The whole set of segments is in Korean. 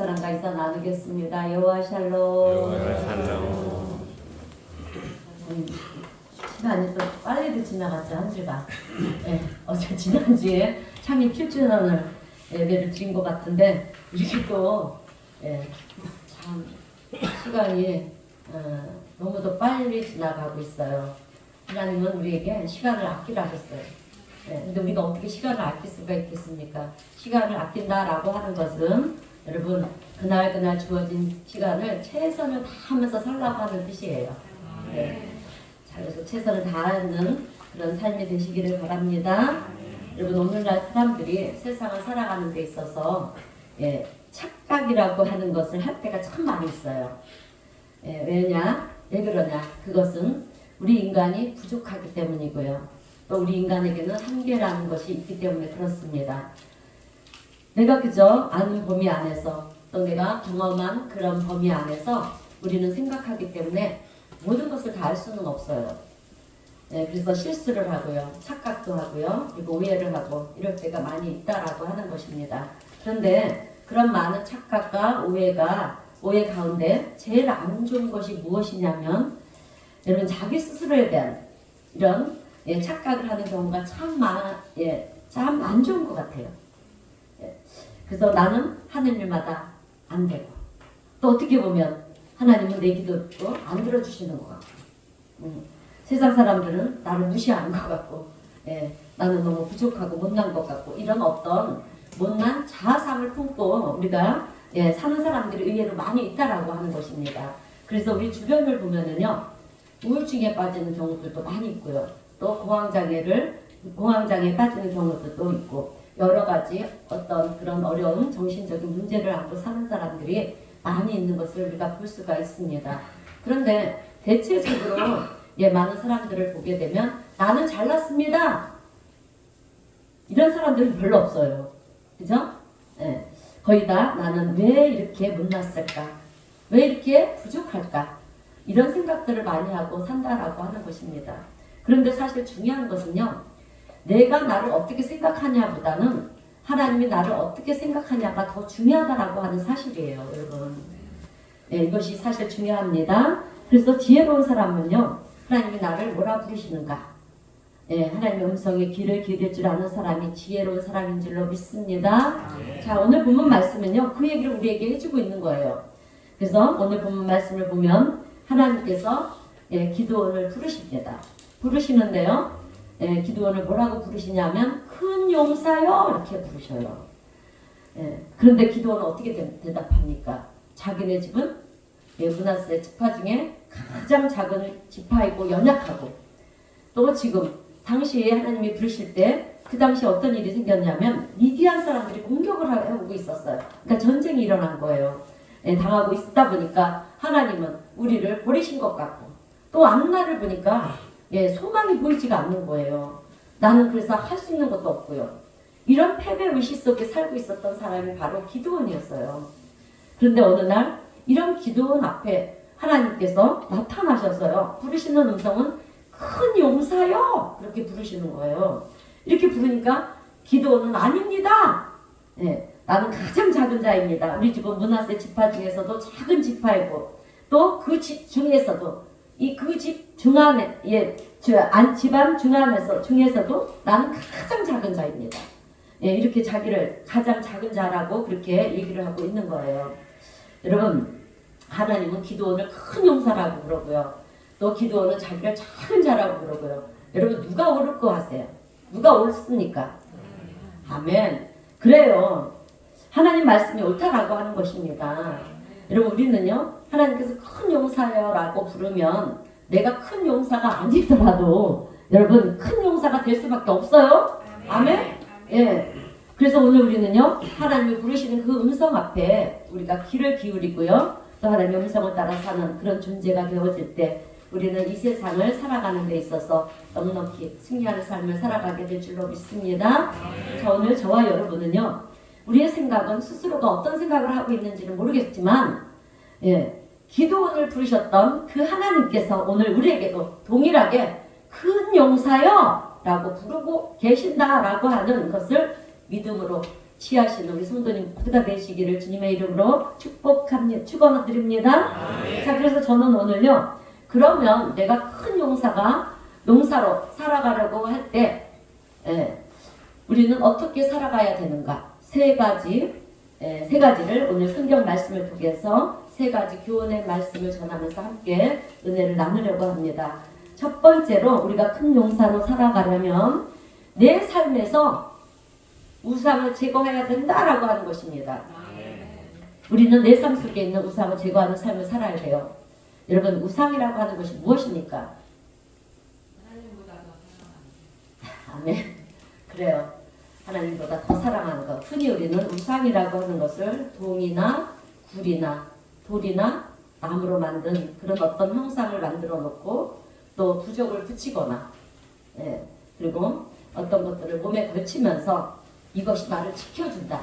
사람과 인사 나누겠습니다. 여호와 샬롬. 여호와 샬롬. 시간이 또 빨리도 지나갔죠, 한 주가. 네, 어제 지난주에 창립 7주년을 예배를 드린 것 같은데 이렇게 또 참 시간이 너무도 빨리 지나가고 있어요. 하나님은 우리에게 시간을 아끼라 했어요. 근데 우리가 어떻게 시간을 아낄 수가 있겠습니까? 시간을 아낀다라고 하는 것은 여러분 그날 주어진 시간을 최선을 다하면서 살라고 하는 뜻이에요. 자, 그래서 최선을 다하는 그런 삶이 되시기를 바랍니다. 여러분 오늘날 사람들이 세상을 살아가는 데 있어서 착각이라고 하는 것을 할 때가 참 많이 있어요. 왜 그러냐? 그것은 우리 인간이 부족하기 때문이고요. 또 우리 인간에게는 한계라는 것이 있기 때문에 그렇습니다. 내가 그저 아는 범위 안에서 또 내가 경험한 그런 범위 안에서 우리는 생각하기 때문에 모든 것을 다 알 수는 없어요. 그래서 실수를 하고요. 착각도 하고요. 그리고 오해를 하고 이럴 때가 많이 있다라고 하는 것입니다. 그런데 그런 많은 착각과 오해 가운데 제일 안 좋은 것이 무엇이냐면 여러분 자기 스스로에 대한 이런 착각을 하는 경우가 참 안 좋은 것 같아요. 그래서 나는 하는 일마다 안 되고 또 어떻게 보면 하나님은 내 기도도 안 들어주시는 것 같고 세상 사람들은 나를 무시하는 것 같고 나는 너무 부족하고 못난 것 같고 이런 어떤 못난 자아상을 품고 우리가 사는 사람들이 의외로 많이 있다라고 하는 것입니다. 그래서 우리 주변을 보면은요 우울증에 빠지는 경우들도 많이 있고요. 또 공황장애에 빠지는 경우들도 있고 여러 가지 어떤 그런 어려운 정신적인 문제를 안고 사는 사람들이 많이 있는 것을 우리가 볼 수가 있습니다. 그런데 대체적으로 많은 사람들을 보게 되면 나는 잘났습니다. 이런 사람들은 별로 없어요. 그죠? 거의 다 나는 왜 이렇게 못났을까? 왜 이렇게 부족할까? 이런 생각들을 많이 하고 산다라고 하는 것입니다. 그런데 사실 중요한 것은요. 내가 나를 어떻게 생각하냐보다는 하나님이 나를 어떻게 생각하냐가 더 중요하다라고 하는 사실이에요. 여러분. 이것이 사실 중요합니다. 그래서 지혜로운 사람은요. 하나님이 나를 뭐라 부르시는가? 하나님의 음성에 귀를 기울일 줄 아는 사람이 지혜로운 사람인 줄로 믿습니다. 자, 오늘 본문 말씀은요. 그 얘기를 우리에게 해주고 있는 거예요. 그래서 오늘 본문 말씀을 보면 하나님께서 기드온을 부르십니다. 부르시는데요. 기드온을 뭐라고 부르시냐면 큰 용사요 이렇게 부르셔요. 그런데 기드온은 어떻게 대답합니까? 자기네 집은 므낫세 지파 중에 가장 작은 지파이고 연약하고 또 지금 당시에 하나님이 부르실 때 그 당시에 어떤 일이 생겼냐면 미디안 사람들이 공격을 하고 있었어요. 그러니까 전쟁이 일어난 거예요. 당하고 있다 보니까 하나님은 우리를 버리신 것 같고 또 앞날을 보니까 소망이 보이지가 않는 거예요. 나는 그래서 할 수 있는 것도 없고요. 이런 패배의식 속에 살고 있었던 사람이 바로 기드온이었어요. 그런데 어느 날 이런 기드온 앞에 하나님께서 나타나셔서요. 부르시는 음성은 큰 용사요 그렇게 부르시는 거예요. 이렇게 부르니까 기드온은 아닙니다. 나는 가장 작은 자입니다. 우리 집은 므낫세 지파 중에서도 작은 지파이고 또 그 집 중에서도 그 집 중안에 집안 중에서도 나는 가장 작은 자입니다. 이렇게 자기를 가장 작은 자라고 그렇게 얘기를 하고 있는 거예요. 여러분 하나님은 기드온을 큰 용사라고 그러고요. 또 기드온은 자기를 작은 자라고 그러고요. 여러분 누가 옳을 거 하세요? 누가 옳습니까? 아멘. 그래요. 하나님 말씀이 옳다라고 하는 것입니다. 여러분 우리는요. 하나님께서 큰 용사요 라고 부르면 내가 큰 용사가 아니더라도 여러분 큰 용사가 될 수밖에 없어요. 아멘? 그래서 오늘 우리는요. 하나님이 부르시는 그 음성 앞에 우리가 귀를 기울이고요. 또 하나님의 음성을 따라 사는 그런 존재가 되어질 때 우리는 이 세상을 살아가는 데 있어서 넉넉히 승리하는 삶을 살아가게 될 줄로 믿습니다. 자, 오늘 저와 여러분은요. 우리의 생각은 스스로가 어떤 생각을 하고 있는지는 모르겠지만 기드온을 부르셨던 그 하나님께서 오늘 우리에게도 동일하게 큰 용사여 라고 부르고 계신다라고 하는 것을 믿음으로 취하시는 우리 성도님 모두가 되시기를 주님의 이름으로 축원드립니다. 자, 그래서 저는 오늘요, 그러면 내가 큰 용사로 살아가려고 할 때, 우리는 어떻게 살아가야 되는가? 세 가지를 오늘 성경 말씀을 통해서 세 가지 교훈의 말씀을 전하면서 함께 은혜를 나누려고 합니다. 첫 번째로 우리가 큰 용사로 살아가려면 내 삶에서 우상을 제거해야 된다라고 하는 것입니다. 우리는 내 삶 속에 있는 우상을 제거하는 삶을 살아야 돼요. 여러분, 우상이라고 하는 것이 무엇입니까? 아멘. 그래요. 하나님보다 더 사랑하는 것. 흔히 우리는 우상이라고 하는 것을 동이나 굴이나 돌이나 나무로 만든 그런 어떤 형상을 만들어 놓고 또 부적을 붙이거나, 그리고 어떤 것들을 몸에 걸치면서 이것이 나를 지켜준다.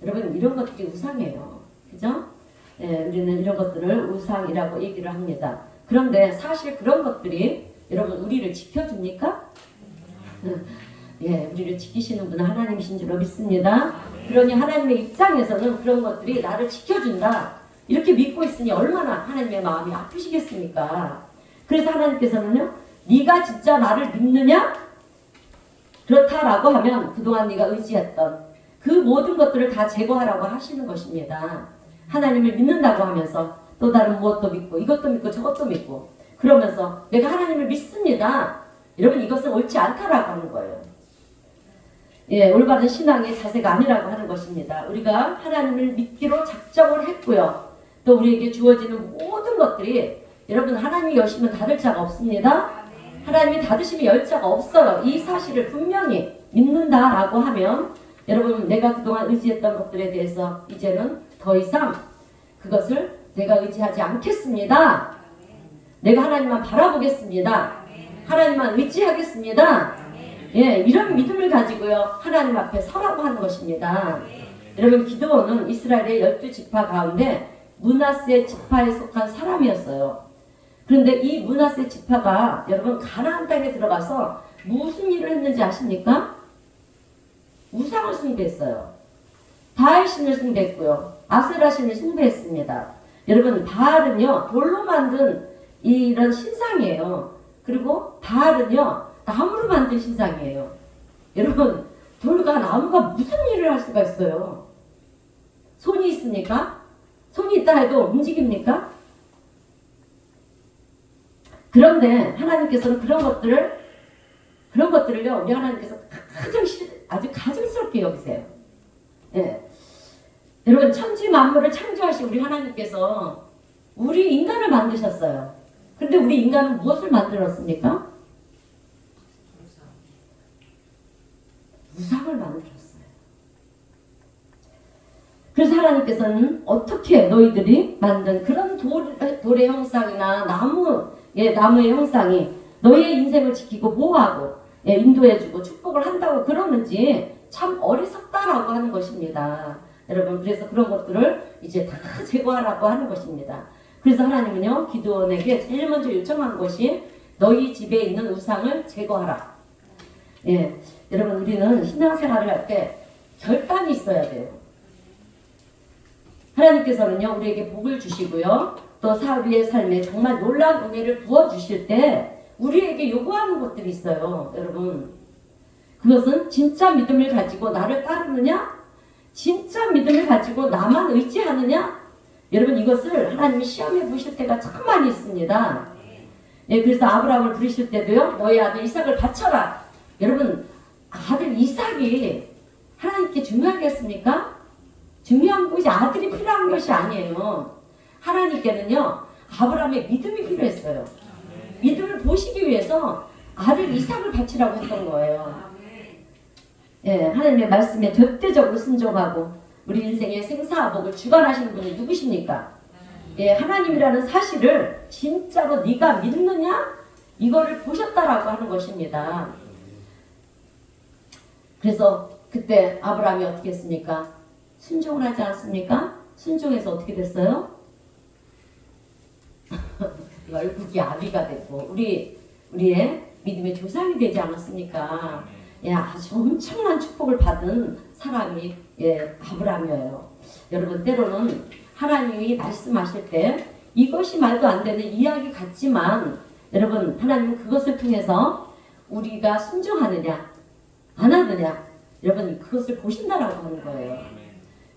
여러분, 이런 것들이 우상이에요. 그죠? 우리는 이런 것들을 우상이라고 얘기를 합니다. 그런데 사실 그런 것들이 여러분 우리를 지켜줍니까? 우리를 지키시는 분은 하나님이신 줄로 믿습니다. 그러니 하나님의 입장에서는 그런 것들이 나를 지켜준다, 이렇게 믿고 있으니 얼마나 하나님의 마음이 아프시겠습니까? 그래서 하나님께서는요, 네가 진짜 나를 믿느냐? 그렇다라고 하면 그동안 네가 의지했던 그 모든 것들을 다 제거하라고 하시는 것입니다. 하나님을 믿는다고 하면서 또 다른 무엇도 믿고 이것도 믿고 저것도 믿고 그러면서 내가 하나님을 믿습니다. 여러분, 이것은 옳지 않다라고 하는 거예요. 올바른 신앙의 자세가 아니라고 하는 것입니다. 우리가 하나님을 믿기로 작정을 했고요. 또 우리에게 주어지는 모든 것들이 여러분, 하나님이 여시면 닫을 자가 없습니다. 하나님이 닫으시면 열 자가 없어요. 이 사실을 분명히 믿는다라고 하면 여러분, 내가 그동안 의지했던 것들에 대해서 이제는 더 이상 그것을 내가 의지하지 않겠습니다. 내가 하나님만 바라보겠습니다. 하나님만 의지하겠습니다. 이런 믿음을 가지고요, 하나님 앞에 서라고 하는 것입니다. 여러분, 기드온은 이스라엘의 12지파 가운데 므낫세 지파에 속한 사람이었어요. 그런데 이 므낫세 지파가 여러분 가나안 땅에 들어가서 무슨 일을 했는지 아십니까? 우상을 숭배했어요. 바알 신을 숭배했고요, 아세라 신을 숭배했습니다. 여러분, 바알은요 돌로 만든 이런 신상이에요. 그리고 바알은요 나무로 만든 신상이에요. 여러분, 돌과 나무가 무슨 일을 할 수가 있어요? 손이 있습니까? 손이 있다 해도 움직입니까? 그런데 하나님께서는 그런 것들을요, 우리 하나님께서 아주 가증스럽게 여기세요. 여러분, 천지 만물을 창조하신 우리 하나님께서 우리 인간을 만드셨어요. 그런데 우리 인간은 무엇을 만들었습니까? 우상을 만들었어요. 그래서 하나님께서는 어떻게 너희들이 만든 그런 돌의 형상이나 나무의 형상이 너희의 인생을 지키고 보호하고 인도해주고 축복을 한다고 그러는지 참 어리석다라고 하는 것입니다. 여러분, 그래서 그런 것들을 이제 다 제거하라고 하는 것입니다. 그래서 하나님은요, 기드온에게 제일 먼저 요청한 것이 너희 집에 있는 우상을 제거하라. 여러분, 우리는 신앙생활을 할 때 결단이 있어야 돼요. 하나님께서는요, 우리에게 복을 주시고요, 또 우리의 삶에 정말 놀라운 은혜를 부어주실 때 우리에게 요구하는 것들이 있어요. 여러분, 그것은 진짜 믿음을 가지고 나를 따르느냐? 진짜 믿음을 가지고 나만 의지하느냐? 여러분, 이것을 하나님이 시험해 보실 때가 참 많이 있습니다. 그래서 아브라함을 부르실 때도요, 너희 아들 이삭을 바쳐라. 여러분, 아들 이삭이 하나님께 중요하겠습니까? 중요한 것이 아들이 필요한 것이 아니에요. 하나님께는요, 아브라함의 믿음이 필요했어요. 믿음을 보시기 위해서 아들 이삭을 바치라고 했던 거예요. 하나님의 말씀에 절대적으로 순종하고 우리 인생의 생사복을 주관하시는 분이 누구십니까? 하나님이라는 사실을 진짜로 네가 믿느냐? 이거를 보셨다라고 하는 것입니다. 그래서 그때 아브라함이 어떻게 했습니까? 순종을 하지 않습니까? 순종해서 어떻게 됐어요? 열국이 아비가 됐고 우리의 믿음의 조상이 되지 않았습니까? 예, 아주 엄청난 축복을 받은 사람이 아브라함이에요. 여러분 때로는 하나님이 말씀하실 때 이것이 말도 안 되는 이야기 같지만 여러분 하나님은 그것을 통해서 우리가 순종하느냐 안 하느냐 여러분 그것을 보신다라고 하는 거예요.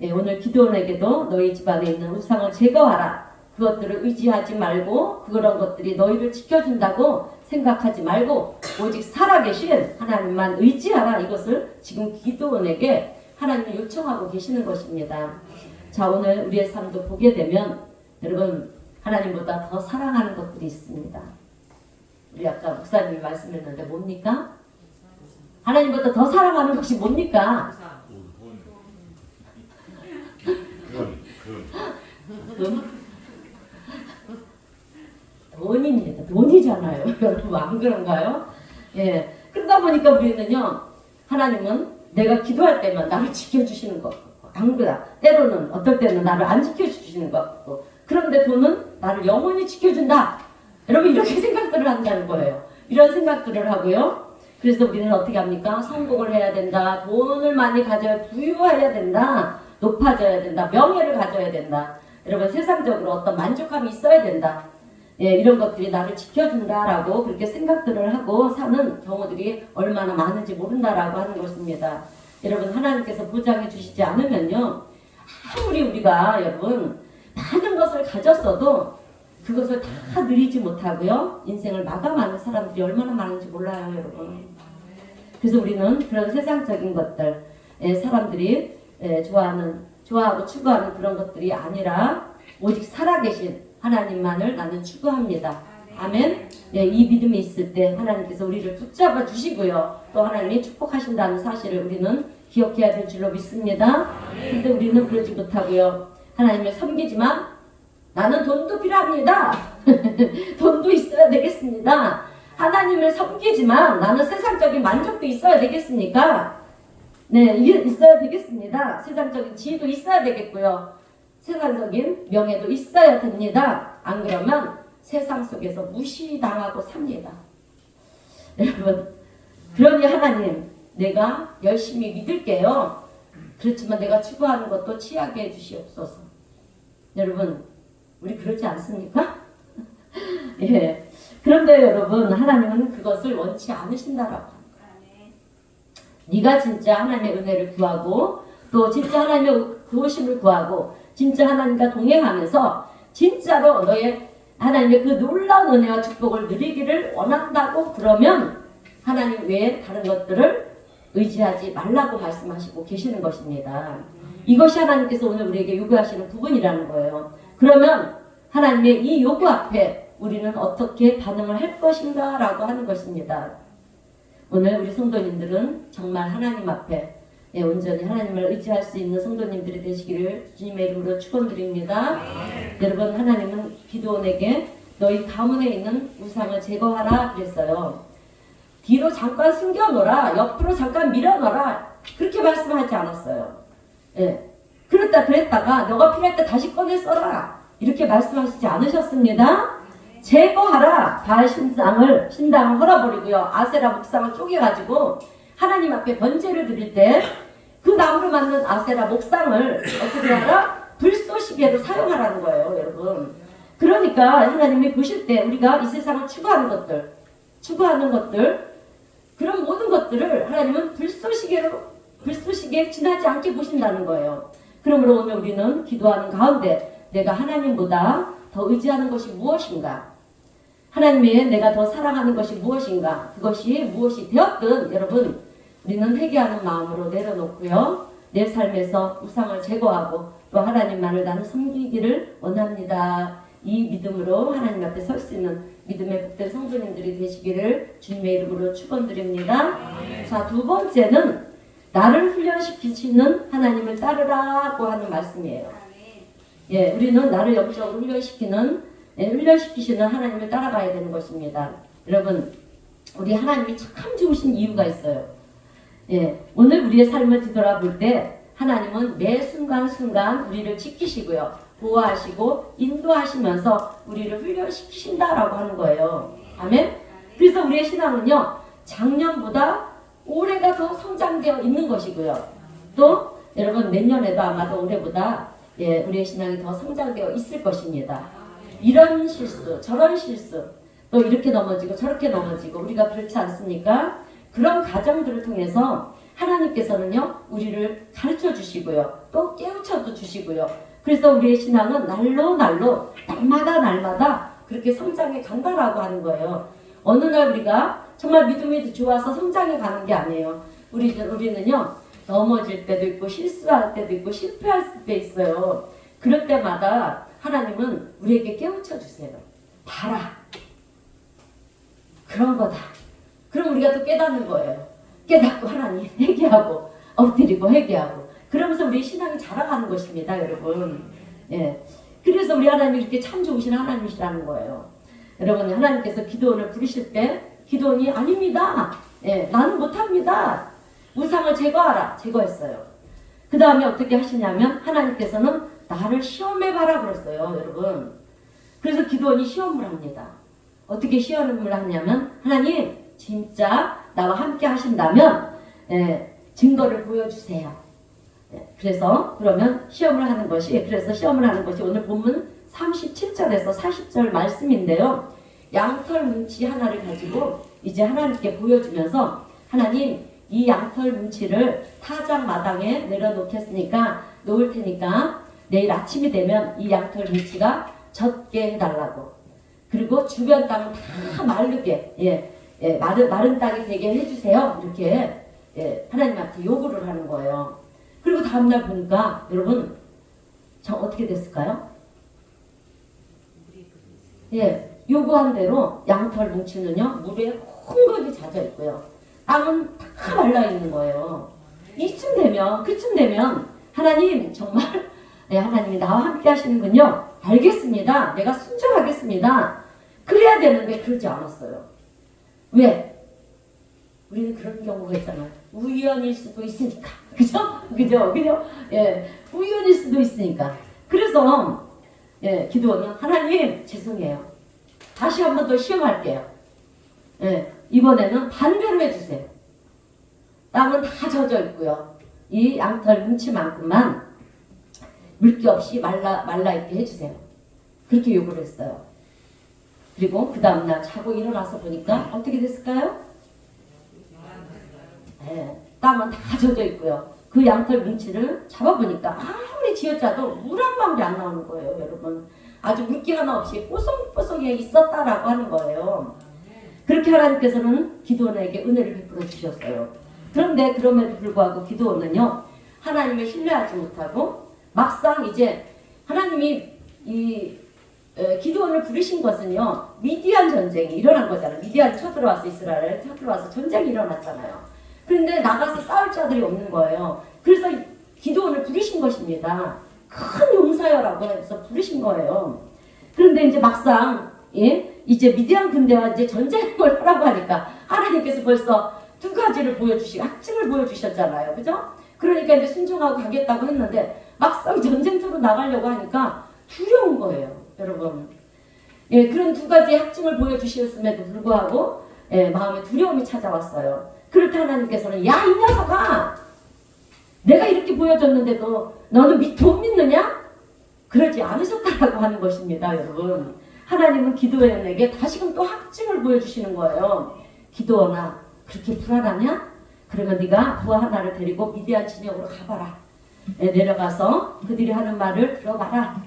예, 오늘 기도원에게도 너희 집안에 있는 우상을 제거하라. 그것들을 의지하지 말고 그런 것들이 너희를 지켜준다고 생각하지 말고 오직 살아계신 하나님만 의지하라. 이것을 지금 기도원에게 하나님이 요청하고 계시는 것입니다. 자, 오늘 우리의 삶도 보게 되면 여러분 하나님보다 더 사랑하는 것들이 있습니다. 우리 아까 목사님이 말씀했는데 뭡니까? 하나님보다 더 사랑하는 것이 뭡니까? 돈입니다. 돈이잖아요. 여러분 안 그런가요? 예. 그러다 보니까 우리는요, 하나님은 내가 기도할 때만 나를 지켜주시는 것 같고, 안 그래. 때로는 어떨 때는 나를 안 지켜주시는 것 같고, 그런데 돈은 나를 영원히 지켜준다. 여러분 이렇게 생각들을 한다는 거예요. 이런 생각들을 하고요. 그래서 우리는 어떻게 합니까? 성공을 해야 된다. 돈을 많이 가져야 부유해야 된다. 높아져야 된다. 명예를 가져야 된다. 여러분 세상적으로 어떤 만족감이 있어야 된다. 예, 이런 것들이 나를 지켜준다라고 그렇게 생각들을 하고 사는 경우들이 얼마나 많은지 모른다라고 하는 것입니다. 여러분 하나님께서 보장해 주시지 않으면요. 아무리 우리가 여러분 많은 것을 가졌어도 그것을 다 누리지 못하고요. 인생을 마감하는 사람들이 얼마나 많은지 몰라요, 여러분. 그래서 우리는 그런 세상적인 것들, 사람들이 좋아하고 추구하는 그런 것들이 아니라 오직 살아계신 하나님만을 나는 추구합니다. 아멘. 이 믿음이 있을 때 하나님께서 우리를 붙잡아 주시고요. 또 하나님이 축복하신다는 사실을 우리는 기억해야 될 줄로 믿습니다. 근데 우리는 그러지 못하고요. 하나님을 섬기지만 나는 돈도 필요합니다. 돈도 있어야 되겠습니다. 하나님을 섬기지만 나는 세상적인 만족도 있어야 되겠습니까? 네, 이게 있어야 되겠습니다. 세상적인 지위도 있어야 되겠고요. 세상적인 명예도 있어야 됩니다. 안 그러면 세상 속에서 무시당하고 삽니다. 여러분, 그러니 하나님, 내가 열심히 믿을게요. 그렇지만 내가 추구하는 것도 취하게 해주시옵소서. 여러분, 우리 그러지 않습니까? 예. 그런데 여러분, 하나님은 그것을 원치 않으신다라고 하는 거예요. 네가 진짜 하나님의 은혜를 구하고 또 진짜 하나님의 도우심을 구하고 진짜 하나님과 동행하면서 진짜로 너의 하나님의 그 놀라운 은혜와 축복을 누리기를 원한다고 그러면 하나님 외에 다른 것들을 의지하지 말라고 말씀하시고 계시는 것입니다. 이것이 하나님께서 오늘 우리에게 요구하시는 부분이라는 거예요. 그러면 하나님의 이 요구 앞에 우리는 어떻게 반응을 할 것인가 라고 하는 것입니다. 오늘 우리 성도님들은 정말 하나님 앞에 온전히 하나님을 의지할 수 있는 성도님들이 되시기를 주님의 이름으로 축원드립니다. 여러분 하나님은 기드온에게 너희 가문에 있는 우상을 제거하라 그랬어요. 뒤로 잠깐 숨겨놓으라, 옆으로 잠깐 밀어넣어라 그렇게 말씀하지 않았어요. 예. 그랬다가 너가 필요할 때 다시 꺼내 써라 이렇게 말씀하시지 않으셨습니다. 제거하라. 바알 신당을 헐어버리고요. 아세라 목상을 쪼개가지고 하나님 앞에 번제를 드릴 때 그 나무로 만든 아세라 목상을 어떻게 하라? 불쏘시개로 사용하라는 거예요, 여러분. 그러니까 하나님이 보실 때 우리가 이 세상을 추구하는 것들 그런 모든 것들을 하나님은 불쏘시개에 지나지 않게 보신다는 거예요. 그러므로 오늘 우리는 기도하는 가운데 내가 하나님보다 더 의지하는 것이 무엇인가? 하나님 외에 내가 더 사랑하는 것이 무엇인가? 그것이 무엇이 되었든 여러분 우리는 회개하는 마음으로 내려놓고요. 내 삶에서 우상을 제거하고 또 하나님만을 나는 섬기기를 원합니다. 이 믿음으로 하나님 앞에 설 수 있는 믿음의 복된 성도님들이 되시기를 주님의 이름으로 축원드립니다. 자, 두 번째는 나를 훈련시키시는 하나님을 따르라고 하는 말씀이에요. 예, 우리는 나를 영적으로 훈련시키시는 하나님을 따라가야 되는 것입니다. 여러분, 우리 하나님이 참 좋으신 이유가 있어요. 예, 오늘 우리의 삶을 뒤돌아볼 때 하나님은 매 순간순간 우리를 지키시고요. 보호하시고 인도하시면서 우리를 훈련시키신다라고 하는 거예요. 아멘? 그래서 우리의 신앙은요. 작년보다 올해가 더 성장되어 있는 것이고요. 또 여러분 내년에도 아마도 올해보다 우리의 신앙이 더 성장되어 있을 것입니다. 이런 실수, 저런 실수, 또 이렇게 넘어지고 저렇게 넘어지고 우리가 그렇지 않습니까? 그런 과정들을 통해서 하나님께서는요 우리를 가르쳐 주시고요 또 깨우쳐도 주시고요. 그래서 우리의 신앙은 날로 날마다 그렇게 성장해 간다라고 하는 거예요. 어느 날 우리가 정말 믿음이 좋아서 성장해 가는 게 아니에요. 우리는요 넘어질 때도 있고 실수할 때도 있고 실패할 때 있어요. 그럴 때마다 하나님은 우리에게 깨우쳐 주세요. 봐라, 그런 거다. 그럼 우리가 또 깨닫는 거예요. 깨닫고 하나님 회개하고 엎드리고 회개하고 그러면서 우리 신앙이 자라가는 것입니다, 여러분. 그래서 우리 하나님이 이렇게 참 좋으신 하나님이시라는 거예요. 여러분, 하나님께서 기도원을 부르실 때 기도원이 아닙니다. 나는 못합니다. 우상을 제거하라. 제거했어요. 그 다음에 어떻게 하시냐면 하나님께서는 나를 시험해봐라 그랬어요, 여러분. 그래서 기도원이 시험을 합니다. 어떻게 시험을 하냐면 하나님 진짜 나와 함께 하신다면 증거를 보여주세요. 그래서 그러면 시험을 하는 것이 오늘 본문 37절에서 40절 말씀인데요. 양털 뭉치 하나를 가지고 이제 하나님께 보여주면서 하나님 이 양털 뭉치를 타작 마당에 놓을 테니까 내일 아침이 되면 이 양털 뭉치가 젖게 해달라고. 그리고 주변 땅은 다 마르게 마른 땅이 되게 해주세요. 이렇게 하나님한테 요구를 하는 거예요. 그리고 다음날 보니까 여러분 어떻게 됐을까요? 요구한 대로 양털 뭉치는요 물에 흥건히 젖어 있고요. 땅은 다 말라 있는 거예요. 그쯤 되면 하나님 정말 하나님이 나와 함께 하시는군요. 알겠습니다. 내가 순종하겠습니다. 그래야 되는데 그러지 않았어요. 왜? 우리는 그런 경우가 있잖아요. 우연일 수도 있으니까. 그죠? 우연일 수도 있으니까. 그래서 기도원은 하나님 죄송해요. 다시 한 번 더 시험할게요. 이번에는 반대로 해주세요. 땅은 다 젖어 있고요. 이 양털 뭉치만큼만 물기 없이 말라있게 해주세요. 그렇게 요구를 했어요. 그리고 그 다음날 자고 일어나서 보니까 어떻게 됐을까요? 땅은 다 젖어 있고요. 그 양털 뭉치를 잡아보니까 아무리 쥐어짜도 물 한 방울이 안 나오는 거예요, 여러분. 아주 물기 하나 없이 뽀송뽀송해 있었다라고 하는 거예요. 그렇게 하나님께서는 기도원에게 은혜를 베풀어 주셨어요. 그런데 그럼에도 불구하고 기도원은요 하나님을 신뢰하지 못하고 막상 이제 하나님이 이 기도원을 부르신 것은요 미디안 전쟁이 일어난 거잖아요. 미디안 쳐들어와서 이스라엘에 쳐들어와서 전쟁이 일어났잖아요. 그런데 나가서 싸울 자들이 없는 거예요. 그래서 기도원을 부르신 것입니다. 큰 용사여라고 해서 부르신 거예요. 그런데 이제 막상 이제 미디안 군대와 이제 전쟁을 하라고 하니까 하나님께서 벌써 두 가지를 특징을 보여주셨잖아요. 그죠? 그러니까 이제 순종하고 가겠다고 했는데 막상 전쟁터로 나가려고 하니까 두려운 거예요, 여러분. 그런 두 가지 특징을 보여주셨음에도 불구하고 마음에 두려움이 찾아왔어요. 그럴 때 하나님께서는 야, 이 녀석아! 내가 이렇게 보여줬는데도 너는 못 믿느냐? 그러지 않으셨다라고 하는 것입니다, 여러분. 하나님은 기도원에게 다시금 또 특징을 보여주시는 거예요. 기도원아, 그렇게 불안하냐? 그러면 네가 부하 하나를 데리고 미디안 진영으로 가봐라. 내려가서 그들이 하는 말을 들어봐라.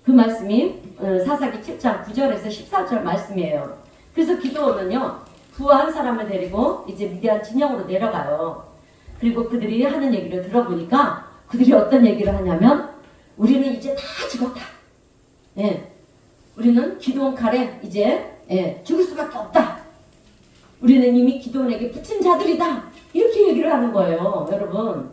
그 말씀이 사사기 7장 9절에서 14절 말씀이에요. 그래서 기도원은요 부하 한 사람을 데리고 이제 미디안 진영으로 내려가요. 그리고 그들이 하는 얘기를 들어보니까 그들이 어떤 얘기를 하냐면 우리는 이제 다 죽었다. 우리는 기도원 칼에 이제 죽을 수밖에 없다. 우리는 이미 기도원에게 붙인 자들이다. 이렇게 얘기를 하는 거예요, 여러분.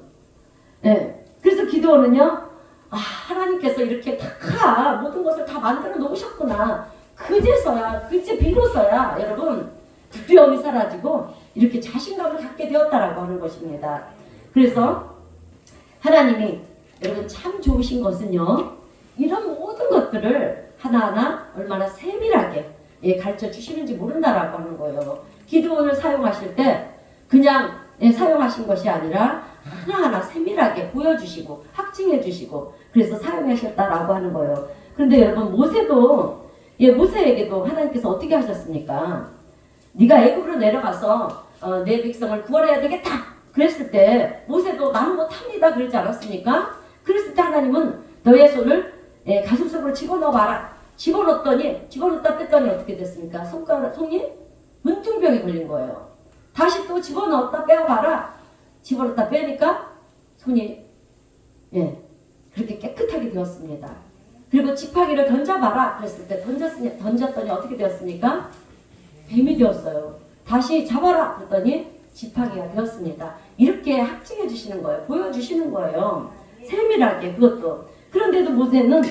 그래서 기도원은요, 하나님께서 이렇게 다 모든 것을 다 만들어 놓으셨구나. 그제서야, 비로소야, 여러분, 두려움이 사라지고 이렇게 자신감을 갖게 되었다라고 하는 것입니다. 그래서 하나님이 여러분 참 좋으신 것은요, 이런 모든 것들을 하나하나 얼마나 세밀하게 가르쳐 주시는지 모른다라고 하는 거예요. 기도원을 사용하실 때 그냥 사용하신 것이 아니라 하나하나 세밀하게 보여주시고 확증해 주시고 그래서 사용하셨다라고 하는 거예요. 그런데 여러분 모세도 모세에게도 하나님께서 어떻게 하셨습니까? 네가 애굽으로 내려가서 내 백성을 구원해야 되겠다. 그랬을 때 모세도 나는 못합니다. 그러지 않았습니까? 그랬을 때 하나님은 너의 손을 가슴속으로 집어넣어봐라. 집어넣었다 뺐더니 어떻게 됐습니까? 손이 문둥병이 걸린 거예요. 다시 또 집어넣었다 빼어봐라. 집어넣었다 빼니까 손이 그렇게 깨끗하게 되었습니다. 그리고 지팡이를 던져봐라. 그랬을 때 던졌더니 어떻게 되었습니까? 뱀이 되었어요. 다시 잡아라. 그랬더니 지팡이가 되었습니다. 이렇게 확증해 주시는 거예요. 보여주시는 거예요. 세밀하게 그것도. 그런데도 모세는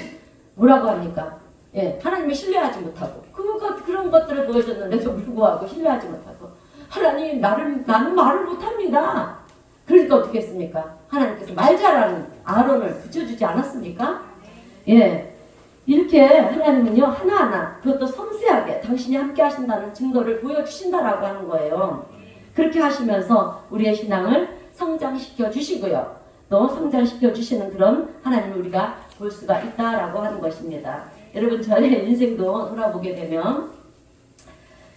뭐라고 합니까? 하나님을 신뢰하지 못하고 그런 것들을 보여줬는데도 불구하고 신뢰하지 못하고 하나님 나는 말을 못합니다. 그러니까 어떻게 했습니까? 하나님께서 말 잘하는 아론을 붙여주지 않았습니까? 이렇게 하나님은요 하나하나 그것도 섬세하게 당신이 함께 하신다는 증거를 보여주신다라고 하는 거예요. 그렇게 하시면서 우리의 신앙을 성장시켜 주시고요. 또 성장시켜 주시는 그런 하나님을 우리가 볼 수가 있다라고 하는 것입니다. 여러분 저의 인생도 돌아보게 되면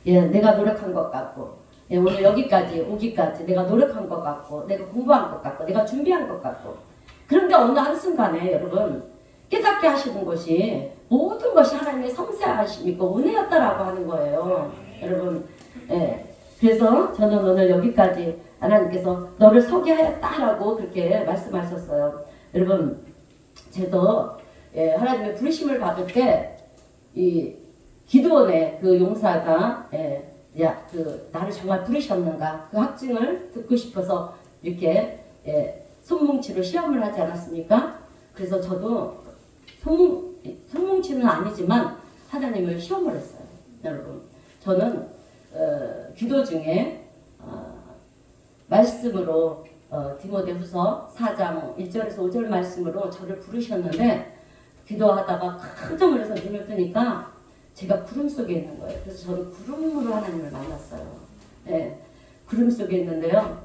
내가 노력한 것 같고 오늘 여기까지 오기까지 내가 노력한 것 같고 내가 공부한 것 같고 내가 준비한 것 같고 그런데 어느 한순간에 여러분 깨닫게 하시는 것이 모든 것이 하나님의 섬세하심이고 은혜였다라고 하는 거예요. 여러분 그래서 저는 오늘 여기까지 하나님께서 너를 서게 하였다라고 그렇게 말씀하셨어요. 여러분 저도 하나님의 부르심을 받을 때 이 기드온의 그 용사가 나를 정말 부르셨는가 그 확증을 듣고 싶어서 이렇게 손뭉치로 시험을 하지 않았습니까? 그래서 저도 손뭉치는 아니지만 하나님을 시험을 했어요. 여러분 저는 기도 중에 말씀으로 디모데후서 4장 1절에서 5절 말씀으로 저를 부르셨는데 기도하다가 깜짝 놀라서 눈을 뜨니까 제가 구름 속에 있는 거예요. 그래서 저는 구름으로 하나님을 만났어요. 구름 속에 있는데요.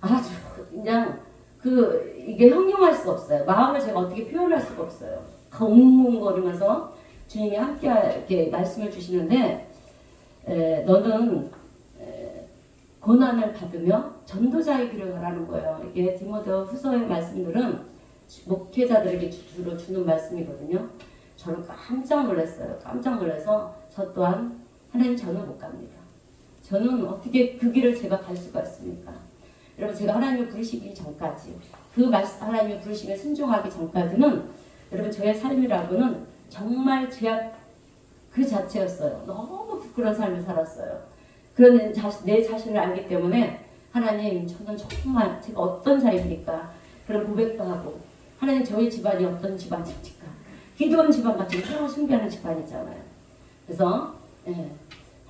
아주 그냥 이게 형용할 수 없어요. 마음을 제가 어떻게 표현할 수가 없어요. 웅웅거리면서 주님이 함께 이렇게 말씀을 주시는데 너는 고난을 받으며 전도자의 길을 가라는 거예요. 이게 디모데후서의 말씀들은 목회자들에게 주로 주는 말씀이거든요. 저는 깜짝 놀랐어요. 깜짝 놀라서 저 또한 하나님 저는 못 갑니다. 저는 어떻게 그 길을 제가 갈 수가 있습니까? 여러분 제가 하나님을 부르시기 전까지 하나님의 부르심에 순종하기 전까지는 여러분 저의 삶이라고는 정말 죄악 그 자체였어요. 너무 부끄러운 삶을 살았어요. 그런 내 자신을 알기 때문에 하나님 저는 정말 제가 어떤 자입니까? 그런 고백도 하고 하나님 저희 집안이 어떤 집안입니까? 기도원 집안같이 서로 숭배하는 집안이잖아요. 그래서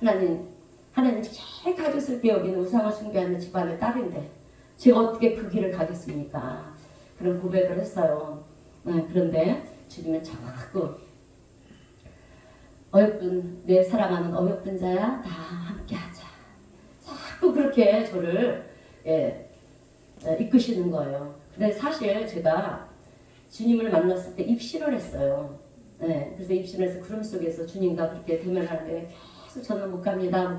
하나님 제일 가졌을 여기는 우상을 숭배하는 집안의 딸인데 제가 어떻게 그 길을 가겠습니까? 그런 고백을 했어요. 그런데 주님은 자꾸 내 사랑하는 어여쁜 자야 다 함께하자. 자꾸 그렇게 저를 이끄시는 거예요. 근데 사실 제가 주님을 만났을 때 입신을 했어요. 그래서 입신을 해서 구름 속에서 주님과 그렇게 대면하는데 계속 저는 못 갑니다.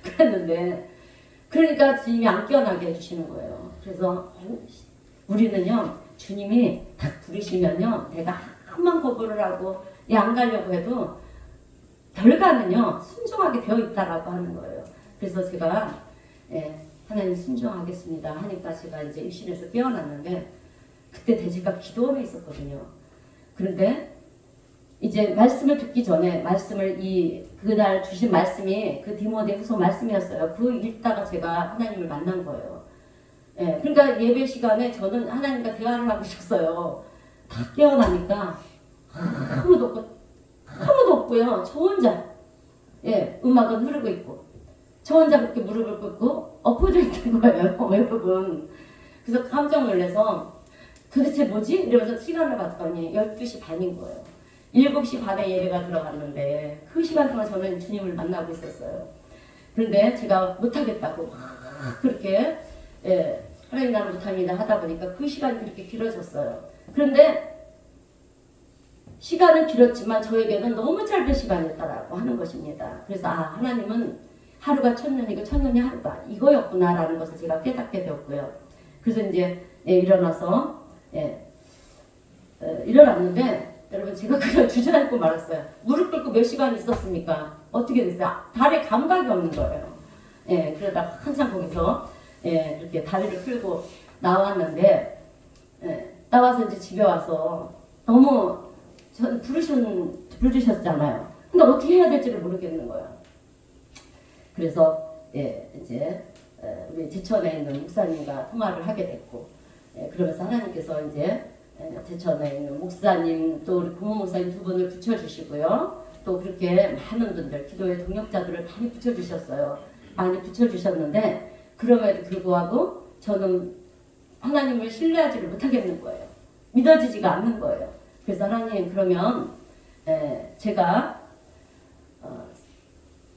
그랬는데 그러니까 주님이 안 깨어나게 해주시는 거예요. 그래서 우리는요 주님이 딱 부르시면요 내가 한번 거부를 하고 안 가려고 해도 결과는요 순종하게 되어 있다라고 하는 거예요. 그래서 제가 하나님 순종하겠습니다 하니까 제가 이제 입신에서 깨어났는데 그때 제가 기도원에 있었거든요. 그런데 이제 말씀을 듣기 전에 그날 주신 말씀이 그 디모데후서 말씀이었어요. 그 읽다가 제가 하나님을 만난 거예요. 그러니까 예배 시간에 저는 하나님과 대화를 하고 있었어요. 다 깨어나니까 아무도 없고요. 저 혼자 음악은 흐르고 있고 저 혼자 그렇게 무릎을 꿇고 엎어져 있는 거예요. 외국은. 그래서 깜짝 놀라서 도대체 뭐지? 이러면서 시간을 봤더니 12시 반인 거예요. 7시 반에 예배가 들어갔는데 그 시간 동안 저는 주님을 만나고 있었어요. 그런데 제가 못하겠다고 막 그렇게 하나님 나는 못합니다 하다 보니까 그 시간이 그렇게 길어졌어요. 그런데 시간은 길었지만 저에게는 너무 짧은 시간이었다라고 하는 것입니다. 그래서 하나님은 하루가 천년이고 천년이 하루가 이거였구나라는 것을 제가 깨닫게 되었고요. 그래서 이제 일어나서 일어났는데 여러분 제가 그냥 주저앉고 말았어요. 무릎 꿇고 몇 시간 있었습니까? 어떻게 됐어요? 다리에 감각이 없는 거예요. 그러다가 항상 거기서 이렇게 다리를 끌고 나왔는데 나와서 이제 집에 와서 너무 전 부르셨잖아요. 근데 어떻게 해야 될지를 모르겠는 거예요. 그래서 이제 우리 제천에 있는 목사님과 통화를 하게 됐고 그러면서 하나님께서 이제 제천에 있는 목사님 또 우리 고모 목사님 두 분을 붙여주시고요. 또 그렇게 많은 분들 기도의 동역자들을 많이 붙여주셨어요. 많이 붙여주셨는데 그럼에도 불구하고 저는 하나님을 신뢰하지를 못하겠는 거예요. 믿어지지가 않는 거예요. 그래서 하나님 그러면 제가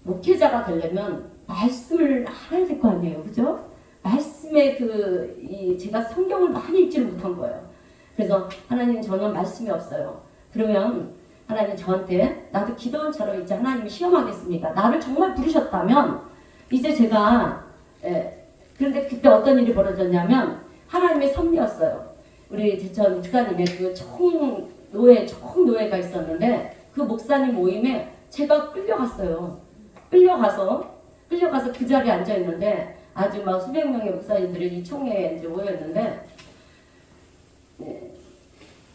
목회자가 되려면 말씀을 알아야 될 거 아니에요, 그죠? 말씀에 제가 성경을 많이 읽지를 못한 거예요. 그래서 하나님 저는 말씀이 없어요. 그러면 하나님 저한테 나도 기도원처럼 이제 하나님을 시험하겠습니다. 나를 정말 부르셨다면 이제 제가 그런데 그때 어떤 일이 벌어졌냐면 하나님의 섭리였어요. 우리 제천 목사님의 그 총노회가 있었는데 그 목사님 모임에 제가 끌려갔어요. 끌려가서 그 자리에 앉아 있는데 아주 막 수백 명의 목사님들이 이 총회에 이제 모였는데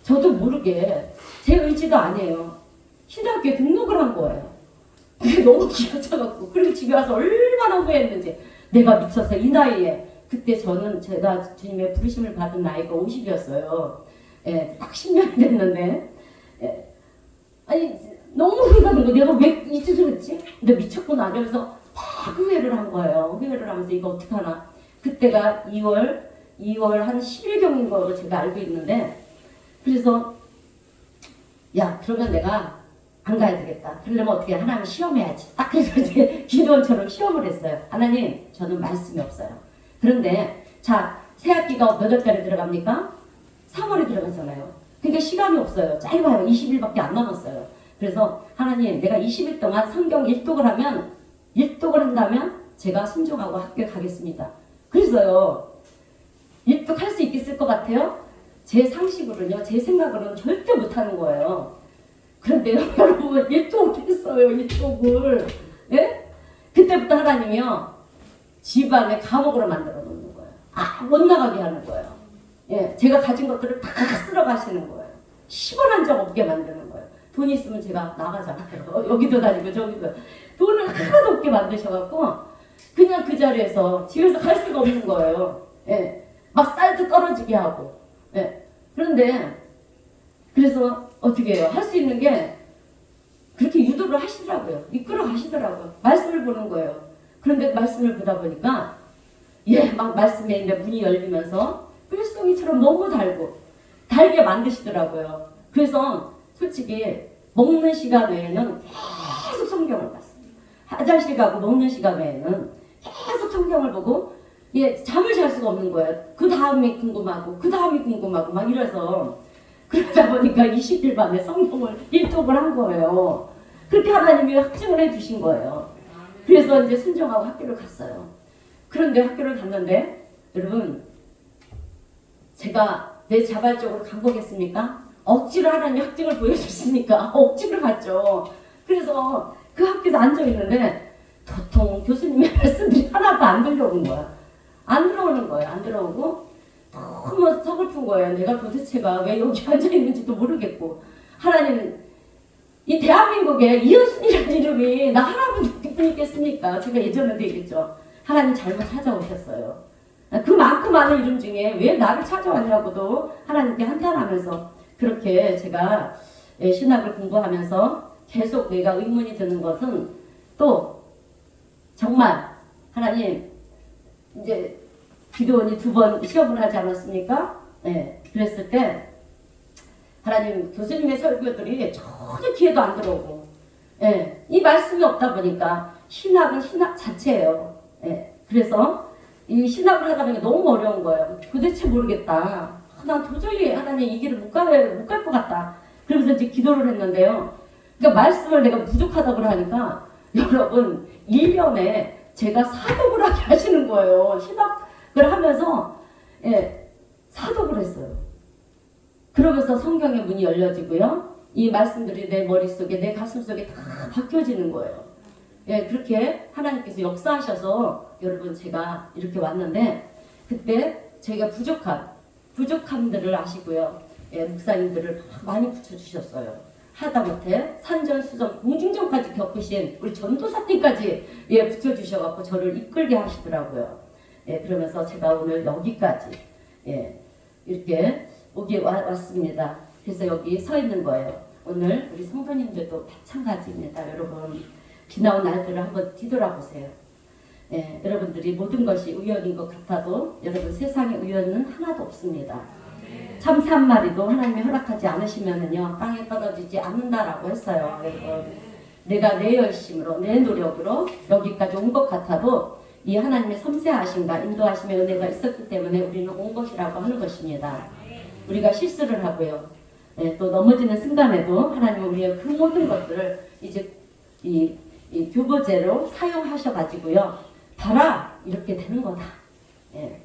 저도 모르게 제 의지도 아니에요. 신학교에 등록을 한 거예요. 그게 너무 기가 차갖고 그리고 집에 와서 얼마나 후회했는지 내가 미쳐서 이 나이에 그때 제가 주님의 부르심을 받은 나이가 50이었어요. 딱 10년이 됐는데 아니 너무 후회가 된 거 내가 왜 이 짓을 했지? 근데 미쳤구나. 그래서 막 후회를 한 거예요. 후회를 하면서 이거 어떡하나. 그때가 2월 한 10일경인 거로 제가 알고 있는데 그래서 야 그러면 내가 안 가야 되겠다. 그러려면 어떻게 하나님 시험해야지. 딱 그래서 이제 기도원처럼 시험을 했어요. 하나님 저는 말씀이 없어요. 그런데 자 새학기가 몇 월달에 들어갑니까? 3월에 들어가잖아요. 그러니까 시간이 없어요. 짧아요. 20일밖에 안 남았어요. 그래서 하나님 내가 20일 동안 성경 일독을 한다면 제가 순종하고 학교에 가겠습니다. 그래서요. 일독할 수 있겠을 것 같아요? 제 상식으로는요. 제 생각으로는 절대 못하는 거예요. 그런데요. 여러분 일독을 했어요. 일독을. 예? 그때부터 하나님이요. 집안에 감옥으로 만들어 놓는 거예요. 못 나가게 하는 거예요. 제가 가진 것들을 다 쓸어 가시는 거예요. 10원 한 적 없게 만드는 거예요. 돈이 있으면 제가 나가잖아요. 여기도 다니고 저기도. 돈을 하나도 없게 만드셔갖고 그냥 그 자리에서 집에서 갈 수가 없는 거예요. 막 쌀도 떨어지게 하고. 그런데 그래서 어떻게 해요? 할 수 있는 게 그렇게 유도를 하시더라고요. 이끌어 가시더라고요. 말씀을 보는 거예요. 그런데 말씀을 보다 보니까 막 말씀에 이제 문이 열리면서 뿔송이처럼 너무 달게 만드시더라고요. 그래서 솔직히 먹는 시간 외에는 계속 성경을 봤습니다. 화장실 가고 먹는 시간 외에는 계속 성경을 보고 잠을 잘 수가 없는 거예요. 그 다음이 궁금하고 막 이래서 그러다 보니까 20일 만에 성경을 일독을 한 거예요. 그렇게 하나님이 확증을 해주신 거예요. 그래서 이제 순종하고 학교를 갔어요. 그런데 학교를 갔는데 여러분 제가 내 자발적으로 간 거겠습니까? 억지로 하나님 확증을 보여줬으니까 억지로 갔죠. 그래서 그 학교에서 앉아있는데 도통 교수님의 말씀들이 하나도 안 들려오는 거야. 안 들어오는 거예요. 안 들어오고 너무 서글픈 거예요. 내가 도대체가 왜 여기 앉아있는지도 모르겠고 하나님 이 대한민국에 이현순이라는 이름이 나 하나뿐이 있겠습니까? 제가 예전에도 얘기했죠. 하나님 잘못 찾아오셨어요. 그만큼 많은 이름 중에 왜 나를 찾아왔냐고도 하나님께 한탄하면서 그렇게 제가 신학을 공부하면서 계속 내가 의문이 드는 것은 또 정말 하나님 이제 기도원이 2번 시험을 하지 않았습니까? 그랬을 때 하나님 교수님의 설교들이 전혀 귀에도 안 들어오고 예, 이 말씀이 없다 보니까 신학은 신학 자체예요. 예, 그래서 이 신학을 하다 보니까 너무 어려운 거예요. 도대체 모르겠다. 난 도저히 하나님 이 길을 못 갈 것 같다. 그러면서 이제 기도를 했는데요. 그러니까 말씀을 내가 부족하다고 하니까 여러분 1년에 제가 사독을 하게 하시는 거예요. 신학을 하면서 예, 사독을 했어요. 그러면서 성경의 문이 열려지고요. 이 말씀들이 내 머릿속에 내 가슴속에 다 박혀지는 거예요. 예, 그렇게 하나님께서 역사하셔서 여러분 제가 이렇게 왔는데 그때 제가 부족함들을 아시고요. 예, 목사님들을 많이 붙여주셨어요. 하다못해 산전수전 공중전까지 겪으신 우리 전도사님까지 예, 붙여주셔갖고 저를 이끌게 하시더라고요. 예, 그러면서 제가 오늘 여기까지 예, 이렇게 왔습니다. 그래서 여기 서 있는 거예요. 오늘 우리 성도님들도 마찬가지입니다. 여러분 지나온 날들을 한번 뒤돌아보세요. 예, 여러분들이 모든 것이 우연인 것 같아도 여러분 세상에 우연은 하나도 없습니다. 참새 한 마리도 하나님이 허락하지 않으시면은요 땅에 떨어지지 않는다라고 했어요. 여러분 내가 내 열심으로 내 노력으로 여기까지 온 것 같아도 이 하나님의 섬세하심과 인도하심의 은혜가 있었기 때문에 우리는 온 것이라고 하는 것입니다. 우리가 실수를 하고요. 예, 또 넘어지는 순간에도 하나님은 우리의 그 모든 것들을 이제 이 교보제로 사용하셔가지고요. 봐라 이렇게 되는 거다. 예,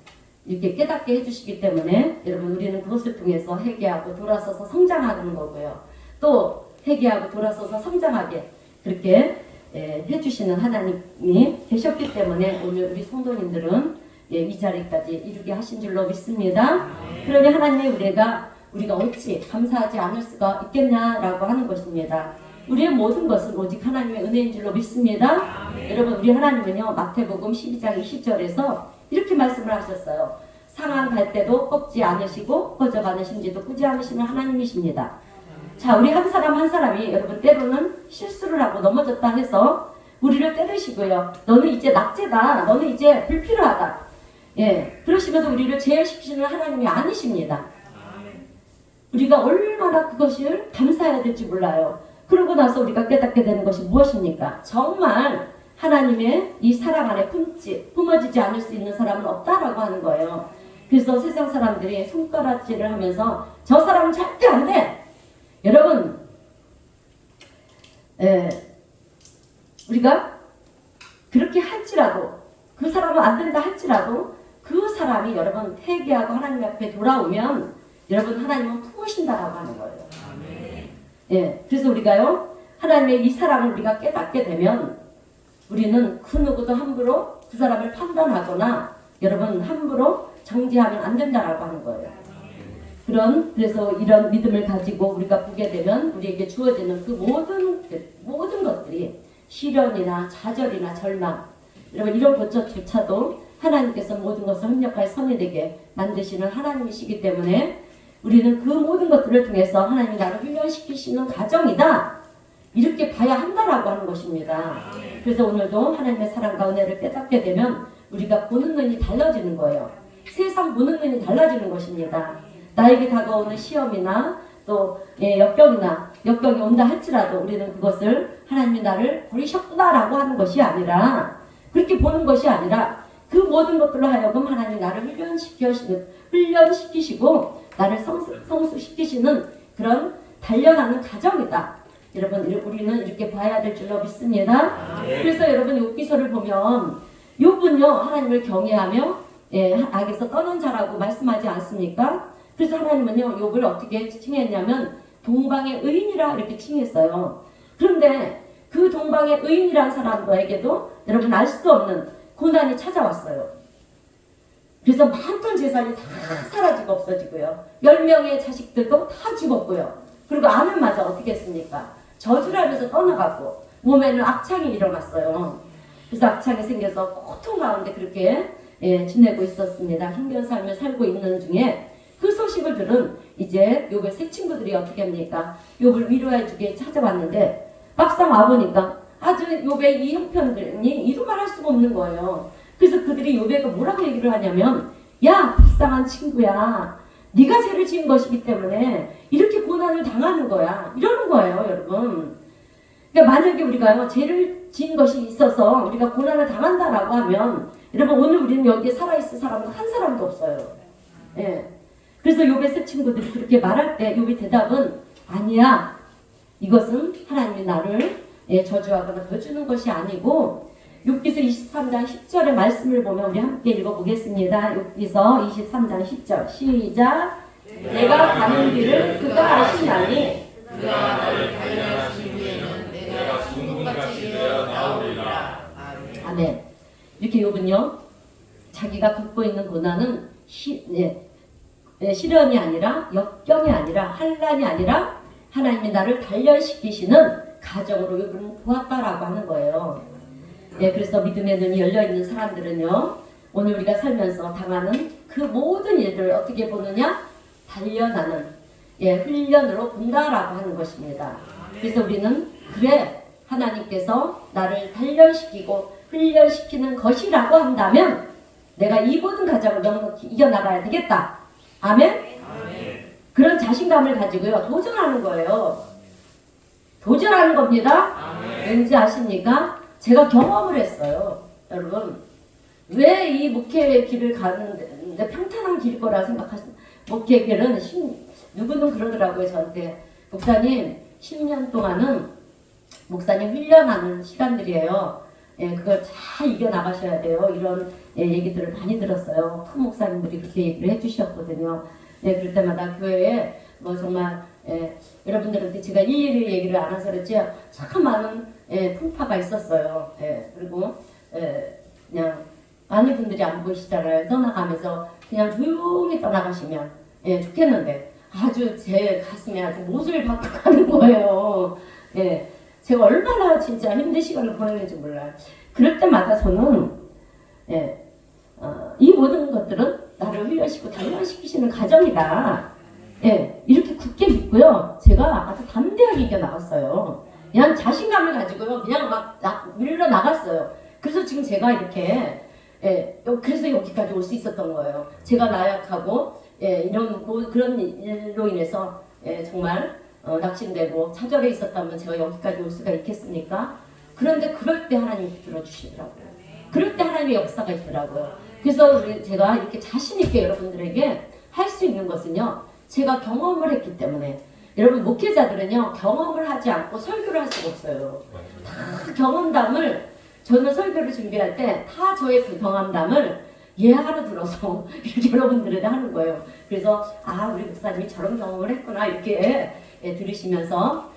이렇게 깨닫게 해주시기 때문에 여러분 우리는 그것을 통해서 회개하고 돌아서서 성장하는 거고요. 또 회개하고 돌아서서 성장하게 그렇게 해주시는 하나님이 계셨기 때문에 오늘 우리 성도님들은 이 자리까지 이루게 하신 줄로 믿습니다. 그러니 하나님 우리가 어찌 감사하지 않을 수가 있겠냐라고 하는 것입니다. 우리의 모든 것은 오직 하나님의 은혜인 줄로 믿습니다. 여러분 우리 하나님은요 마태복음 12장 20절에서 이렇게 말씀을 하셨어요. 상한 갈 때도 꺾지 않으시고 꺼져가는 심지도 꾸지 않으시는 하나님이십니다. 자, 우리 한 사람 한 사람이 여러분 때로는 실수를 하고 넘어졌다 해서 우리를 때리시고요. 너는 이제 낙제다. 너는 이제 불필요하다. 예, 그러시면서 우리를 제어시키시는 하나님이 아니십니다. 우리가 얼마나 그것을 감사해야 될지 몰라요. 그러고 나서 우리가 깨닫게 되는 것이 무엇입니까? 정말 하나님의 이 사랑 안에 품어지지 않을 수 있는 사람은 없다라고 하는 거예요. 그래서 세상 사람들이 손가락질을 하면서 저 사람은 절대 안 돼! 여러분, 우리가 그렇게 할지라도 그 사람은 안 된다 할지라도 그 사람이 여러분 회개하고 하나님 앞에 돌아오면 여러분 하나님은 품으신다라고 하는 거예요. 예, 그래서 우리가요 하나님의 이 사랑을 우리가 깨닫게 되면 우리는 그 누구도 함부로 그 사람을 판단하거나 여러분 함부로 정죄하면 안 된다라고 하는 거예요. 그래서 이런 믿음을 가지고 우리가 보게 되면 우리에게 주어지는 그 모든 것들이 시련이나 좌절이나 절망 여러분 이런 것조차도 하나님께서 모든 것을 협력하여 선이 되게 만드시는 하나님이시기 때문에 우리는 그 모든 것들을 통해서 하나님이 나를 훈련시키시는 과정이다. 이렇게 봐야 한다라고 하는 것입니다. 그래서 오늘도 하나님의 사랑과 은혜를 깨닫게 되면 우리가 보는 눈이 달라지는 거예요. 세상 보는 눈이 달라지는 것입니다. 나에게 다가오는 시험이나 또 역경이 온다 할지라도 우리는 그것을 하나님이 나를 버리셨구나라고 하는 것이 아니라 그렇게 보는 것이 아니라 그 모든 것들로 하여금 하나님이 나를 훈련시키시고 나를 성숙시키시는 그런 단련하는 과정이다. 여러분 우리는 이렇게 봐야 될 줄로 믿습니다. 그래서 여러분 욥기서를 보면 욥은요 하나님을 경외하며 악에서 떠난 자라고 말씀하지 않습니까? 그래서 하나님은요 욥을 어떻게 칭했냐면 동방의 의인이라 이렇게 칭했어요. 그런데 그 동방의 의인이라는 사람들에게도 여러분 알 수 없는 고난이 찾아왔어요. 그래서 많던 재산이 다 사라지고 없어지고요. 10명의 자식들도 다 죽었고요. 그리고 아내마저 어떻게 했습니까? 저주를 하면서 떠나가고 몸에는 악창이 일어났어요. 그래서 악창이 생겨서 고통 가운데 그렇게 지내고 있었습니다. 힘든 삶을 살고 있는 중에 그 소식을 들은 이제 욥의 세 친구들이 어떻게 합니까? 욥을 위로해주게 찾아왔는데 막상 와보니까 아주 욥의 이 형편들이 이루말 할 수가 없는 거예요. 그래서 그들이 욥에게 뭐라고 얘기를 하냐면 야 불쌍한 친구야 네가 죄를 지은 것이기 때문에 이렇게 고난을 당하는 거야 이러는 거예요. 여러분 그러니까 만약에 우리가요 죄를 지은 것이 있어서 우리가 고난을 당한다라고 하면 여러분 오늘 우리는 여기에 살아있을 사람은 한 사람도 없어요. 예. 그래서 욥의 세 친구들이 그렇게 말할 때 욥의 대답은 아니야. 이것은 하나님이 나를 저주하거나 거주는 것이 아니고 욥기서 23장 10절의 말씀을 보면 우리 함께 읽어보겠습니다. 욥기서 23장 10절 시작. 내가 가는 길을 그가 아시나니 그가 나를 단련하신 후에는 내가 순금같이 되어 나오리라. 아멘. 이렇게 욥은요 자기가 겪고 있는 고난은 시련이 아니라 역경이 아니라 환난이 아니라 하나님이 나를 단련시키시는 가정으로 욥은 보았다라고 하는 거예요. 그래서 믿음의 눈이 열려있는 사람들은요 오늘 우리가 살면서 당하는 그 모든 일들을 어떻게 보느냐? 단련하는 훈련으로 본다라고 하는 것입니다. 그래서 우리는 그래 하나님께서 나를 단련시키고 훈련시키는 것이라고 한다면 내가 이 모든 과정을 넉넉히 이겨나가야 되겠다. 아멘? 그런 자신감을 가지고요 도전하는 거예요. 도전하는 겁니다. 왠지 아십니까? 제가 경험을 했어요. 여러분 왜 이 목회의 길을 가는데 평탄한 길일 거라 생각하시는 목회의 길은 누구는 그러더라고요. 저한테 목사님 10년 동안은 목사님 훈련하는 시간들이에요. 그걸 잘 이겨나가셔야 돼요. 이런 얘기들을 많이 들었어요. 큰 목사님들이 그렇게 얘기를 해주셨거든요. 그럴 때마다 교회에 뭐 정말 여러분들한테 제가 일일이 얘기를 안 해서 그렇지 참 많은 풍파가 있었어요. 그리고 그냥 많은 분들이 안 보이시잖아요. 떠나가면서 그냥 조용히 떠나가시면 좋겠는데 아주 제 가슴에 아주 못을 박고 가는 거예요. 제가 얼마나 진짜 힘든 시간을 보냈는지 몰라요. 그럴 때마다 저는 이 모든 것들은 나를 훈련시키고 단련시키시는 과정이다. 이렇게 굳게 믿고요. 제가 아주 담대하게 이겨나갔어요. 그냥 자신감을 가지고요. 그냥 막 밀려 나갔어요. 그래서 지금 제가 이렇게 그래서 여기까지 올 수 있었던 거예요. 제가 나약하고 그런 일로 인해서 정말 낙심되고 차절해 있었다면 제가 여기까지 올 수가 있겠습니까? 그런데 그럴 때 하나님이 들어주시더라고요. 그럴 때 하나님의 역사가 있더라고요. 그래서 제가 이렇게 자신 있게 여러분들에게 할 수 있는 것은요. 제가 경험을 했기 때문에 여러분 목회자들은요. 경험을 하지 않고 설교를 할 수가 없어요. 다 경험담을 저는 설교를 준비할 때 다 저의 그 경험담을 예하로 들어서 이렇게 여러분들에게 하는 거예요. 그래서 우리 목사님이 저런 경험을 했구나 이렇게 들으시면서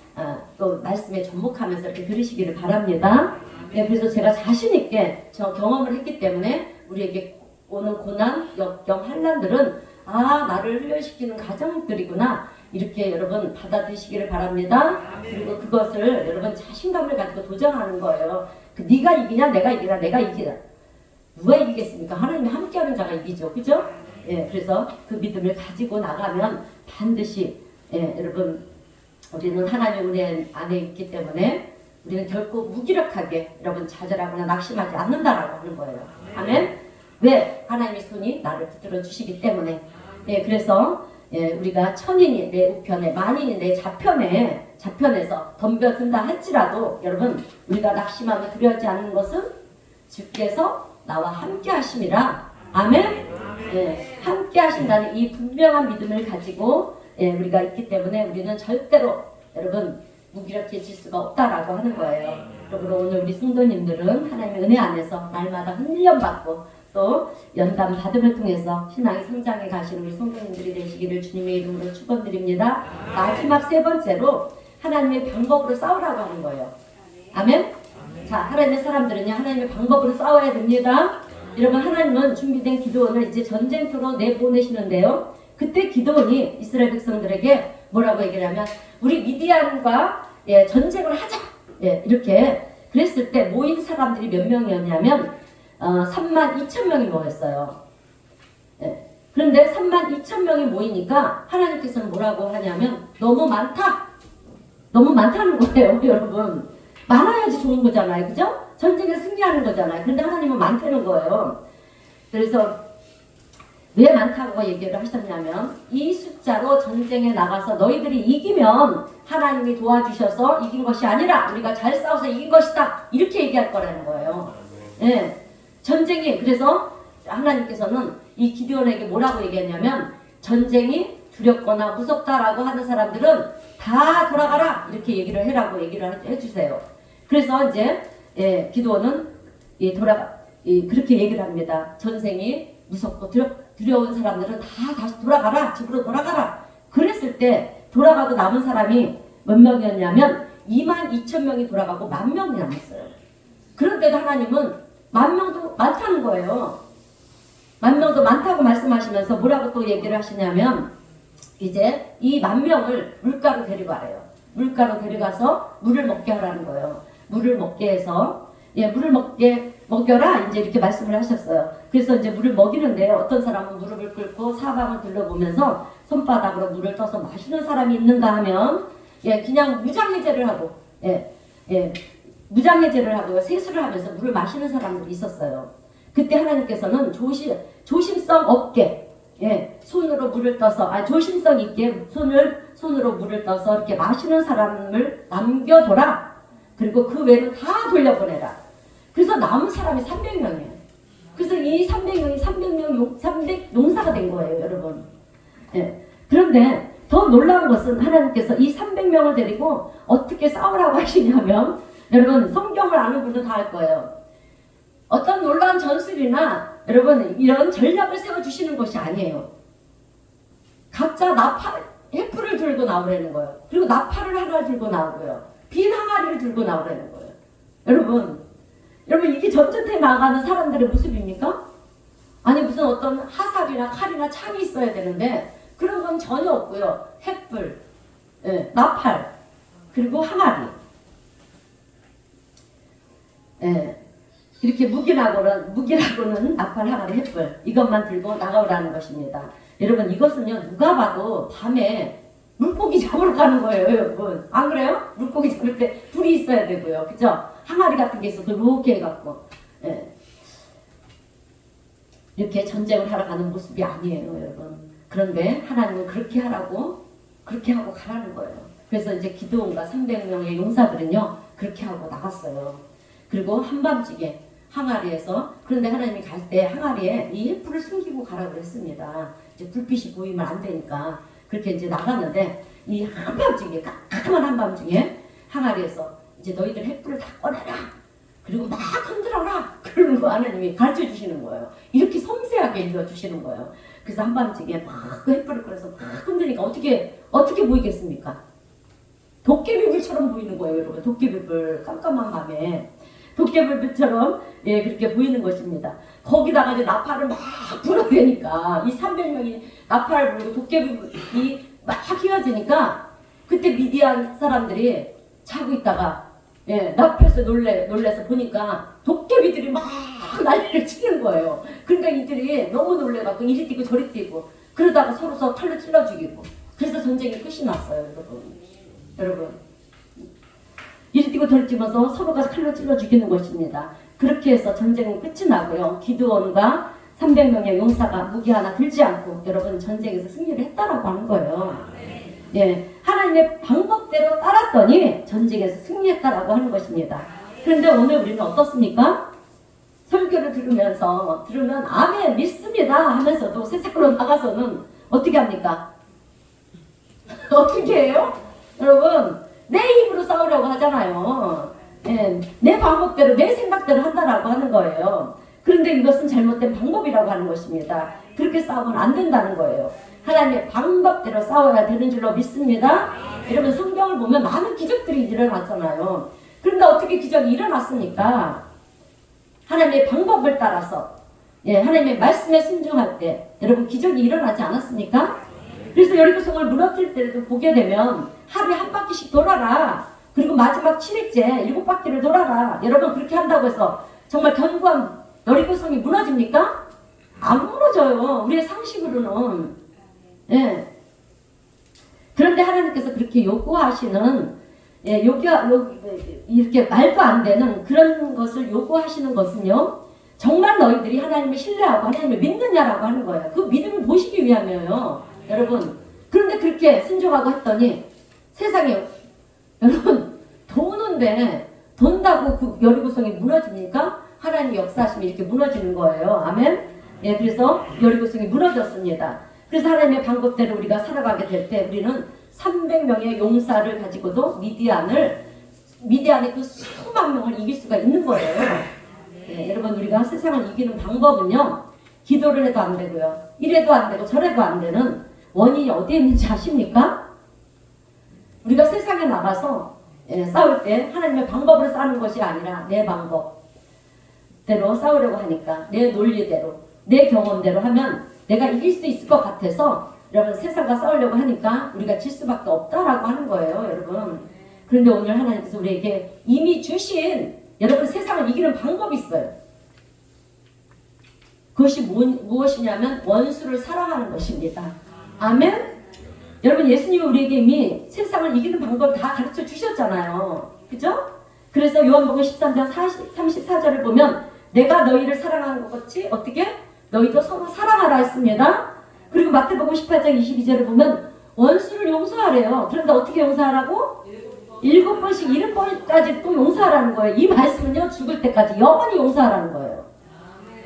또 말씀에 접목하면서 이렇게 들으시기를 바랍니다. 그래서 제가 자신 있게 저 경험을 했기 때문에 우리에게 오는 고난, 역경, 환난들은 나를 훈련시키는 과정들이구나 이렇게 여러분 받아들이시기를 바랍니다. 그리고 그것을 여러분 자신감을 가지고 도전하는 거예요. 네가 이기냐 내가 이기냐 내가 이기냐 누가 이기겠습니까? 하나님이 함께하는 자가 이기죠. 그죠? 그래서 그 믿음을 가지고 나가면 반드시 여러분 우리는 하나님의 은혜 안에 있기 때문에 우리는 결코 무기력하게 여러분 좌절하거나 낙심하지 않는다라고 하는 거예요. 아멘? 왜? 하나님의 손이 나를 붙들어 주시기 때문에. 그래서 우리가 천인이 내 우편에 만인이 내 좌편에서 덤벼든다 할지라도 여러분 우리가 낙심하고 두려워하지 않는 것은 주께서 나와 함께 하심이라. 아멘? 함께 하신다는 이 분명한 믿음을 가지고 우리가 있기 때문에 우리는 절대로 여러분 무기력해질 수가 없다라고 하는 거예요. 그러므로 오늘 우리 성도님들은 하나님의 은혜 안에서 날마다 훈련받고 또 연단 받음을 통해서 신앙이 성장해 가시는 우리 성도님들이 되시기를 주님의 이름으로 축원드립니다. 마지막 세 번째로 하나님의 방법으로 싸우라고 하는 거예요. 아멘? 자, 하나님의 사람들은요 하나님의 방법으로 싸워야 됩니다. 여러분 하나님은 준비된 기도원을 이제 전쟁터로 내보내시는데요. 그때 기도원이 이스라엘 백성들에게 뭐라고 얘기를 하면 우리 미디안과 전쟁을 하자 이렇게 그랬을 때 모인 사람들이 몇 명이었냐면 32,000명이 모였어요. 그런데 32,000명이 모이니까 하나님께서는 뭐라고 하냐면 너무 많다는 거예요. 여러분 많아야지 좋은 거잖아요. 그죠? 전쟁에 승리하는 거잖아요. 그런데 하나님은 많다는 거예요. 그래서 왜 많다고 얘기를 하셨냐면 이 숫자로 전쟁에 나가서 너희들이 이기면 하나님이 도와주셔서 이긴 것이 아니라 우리가 잘 싸워서 이긴 것이다. 이렇게 얘기할 거라는 거예요. 예. 전쟁이 그래서 하나님께서는 이 기드온에게 뭐라고 얘기했냐면 전쟁이 두렵거나 무섭다라고 하는 사람들은 다 돌아가라 이렇게 얘기를 해라고 얘기를 해주세요. 그래서 이제 기드온은 그렇게 얘기를 합니다. 전쟁이 무섭고 두려운 사람들은 다 다시 돌아가라 집으로 돌아가라. 그랬을 때 돌아가고 남은 사람이 몇 명이었냐면 22,000명이 돌아가고 10,000명이 남았어요. 그런데도 하나님은 10,000명도 많다는 거예요. 10,000명도 많다고 말씀하시면서 뭐라고 또 얘기를 하시냐면 이제 이 10,000명을 물가로 데려가래요. 물가로 데려가서 물을 먹게 하라는 거예요. 물을 먹게 해서 물을 먹여라 이제 이렇게 말씀을 하셨어요. 그래서 이제 물을 먹이는데 어떤 사람은 무릎을 꿇고 사방을 둘러보면서 손바닥으로 물을 떠서 마시는 사람이 있는가 하면 그냥 무장해제를 하고 무장해제를 하고 세수를 하면서 물을 마시는 사람들이 있었어요. 그때 하나님께서는 조심성 없게 손으로 물을 떠서 조심성 있게 손으로 물을 떠서 이렇게 마시는 사람을 남겨둬라. 그리고 그 외로 다 돌려보내라. 그래서 남은 사람이 300명이에요. 그래서 이 300명이 300 용사가 된 거예요, 여러분. 그런데 더 놀라운 것은 하나님께서 이 300명을 데리고 어떻게 싸우라고 하시냐면 여러분 성경을 아는 분은 다 알 거예요. 어떤 놀라운 전술이나 여러분 이런 전략을 세워주시는 것이 아니에요. 각자 횃불을 들고 나오라는 거예요. 그리고 나팔을 하나 들고 나오고요. 빈 항아리를 들고 나오라는 거예요. 여러분 이게 전쟁터에 나가는 사람들의 모습입니까? 아니 무슨 어떤 화살이나 칼이나 창이 있어야 되는데 그런 건 전혀 없고요. 횃불, 나팔, 그리고 항아리. 이렇게 무기라고는 나팔, 항아리, 횃불 이것만 들고 나가오라는 것입니다. 여러분 이것은요 누가 봐도 밤에 물고기 잡으러 가는 거예요, 여러분. 안 그래요? 물고기 잡을 때 불이 있어야 되고요, 그죠? 항아리 같은 게 있어도 이렇게 해갖고 이렇게 전쟁을 하러 가는 모습이 아니에요, 여러분. 그런데 하나님은 그렇게 하고 가라는 거예요. 그래서 이제 기드온과 300명의 용사들은요 그렇게 하고 나갔어요. 그리고 한밤중에 항아리에서 그런데 하나님이 갈 때 항아리에 이 횃불을 숨기고 가라고 했습니다. 이제 불빛이 보이면 안 되니까 그렇게 이제 나갔는데 이 한밤중에 깜깜한 한밤중에 항아리에서 이제 너희들 횃불을 다 꺼내라. 그리고 막 흔들어라. 그러는 거 하나님이 가르쳐 주시는 거예요. 이렇게 섬세하게 일러 주시는 거예요. 그래서 한밤중에 막 그 횃불을 꺼내서 막 흔드니까 어떻게 보이겠습니까? 도깨비불처럼 보이는 거예요, 여러분. 도깨비불 깜깜한 밤에 도깨비불처럼 그렇게 보이는 것입니다. 거기다가 이제 나팔을 막 불어대니까 이 300명이 나팔을 불고 도깨비불이 막 휘어지니까 그때 미디안 사람들이 자고 있다가 나팔에서 놀래서 보니까 도깨비들이 막 난리를 치는 거예요. 그러니까 이들이 너무 놀래갖고 이리 뛰고 저리 뛰고 그러다가 서로 칼로 찔러 죽이고 그래서 전쟁이 끝이 났어요, 여러분. 이리 뛰고 저리 뛰면서 서로가 칼로 찔러 죽이는 것입니다. 그렇게 해서 전쟁은 끝이 나고요. 기드온과 300명의 용사가 무기 하나 들지 않고 여러분 전쟁에서 승리를 했다라고 하는 거예요. 하나님의 방법대로 따랐더니 전쟁에서 승리했다라고 하는 것입니다. 그런데 오늘 우리는 어떻습니까? 설교를 들으면 아멘 믿습니다 하면서도 세상으로 나가서는 어떻게 합니까? 어떻게 해요? 여러분 내 힘으로 싸우려고 하잖아요. 내 방법대로 내 생각대로 한다라고 하는 거예요. 그런데 이것은 잘못된 방법이라고 하는 것입니다. 그렇게 싸우면 안 된다는 거예요. 하나님의 방법대로 싸워야 되는 줄로 믿습니다. 여러분 성경을 보면 많은 기적들이 일어났잖아요. 그런데 어떻게 기적이 일어났습니까? 하나님의 방법을 따라서 하나님의 말씀에 순종할 때 여러분 기적이 일어나지 않았습니까? 그래서 여리고성을 무너뜨릴 때도 보게 되면 하루에 한 바퀴씩 돌아라. 그리고 마지막 7일째 7바퀴를 돌아라. 여러분 그렇게 한다고 해서 정말 견고한 여리고성이 무너집니까? 안 무너져요. 우리의 상식으로는. 그런데 하나님께서 그렇게 요구하시는 이렇게 말도 안 되는 그런 것을 요구하시는 것은요. 정말 너희들이 하나님을 신뢰하고 하나님을 믿느냐라고 하는 거예요. 그 믿음을 보시기 위함이에요. 여러분. 그런데 그렇게 순종하고 했더니 세상에 여러분 도는데 돈다고 그 여리고성이 무너집니까? 하나님 역사하시면 이렇게 무너지는 거예요. 아멘. 예, 그래서 여리고성이 무너졌습니다. 그래서 하나님의 방법대로 우리가 살아가게 될 때 우리는 300명의 용사를 가지고도 미디안의 그 수만 명을 이길 수가 있는 거예요. 예, 여러분 우리가 세상을 이기는 방법은요, 기도를 해도 안 되고요, 이래도 안 되고 저래도 안 되는 원인이 어디에 있는지 아십니까? 우리가 세상에 나가서 싸울 때 하나님의 방법으로 싸우는 것이 아니라 내 방법대로 싸우려고 하니까, 내 논리대로, 내 경험대로 하면 내가 이길 수 있을 것 같아서 여러분 세상과 싸우려고 하니까 우리가 질 수밖에 없다라고 하는 거예요, 여러분. 그런데 오늘 하나님께서 우리에게 이미 주신 여러분 세상을 이기는 방법이 있어요. 그것이 무엇이냐면 원수를 사랑하는 것입니다. 아멘? 여러분 예수님이 우리에게 이미 세상을 이기는 방법을 다 가르쳐 주셨잖아요. 그죠? 그래서 요한복음 13장 34절을 보면 내가 너희를 사랑하는 것 같이 어떻게? 너희도 서로 사랑하라 했습니다. 그리고 마태복음 18장 22절을 보면 원수를 용서하래요. 그런데 어떻게 용서하라고? 7번씩 70번까지 또 용서하라는 거예요. 이 말씀은요, 죽을 때까지 영원히 용서하라는 거예요.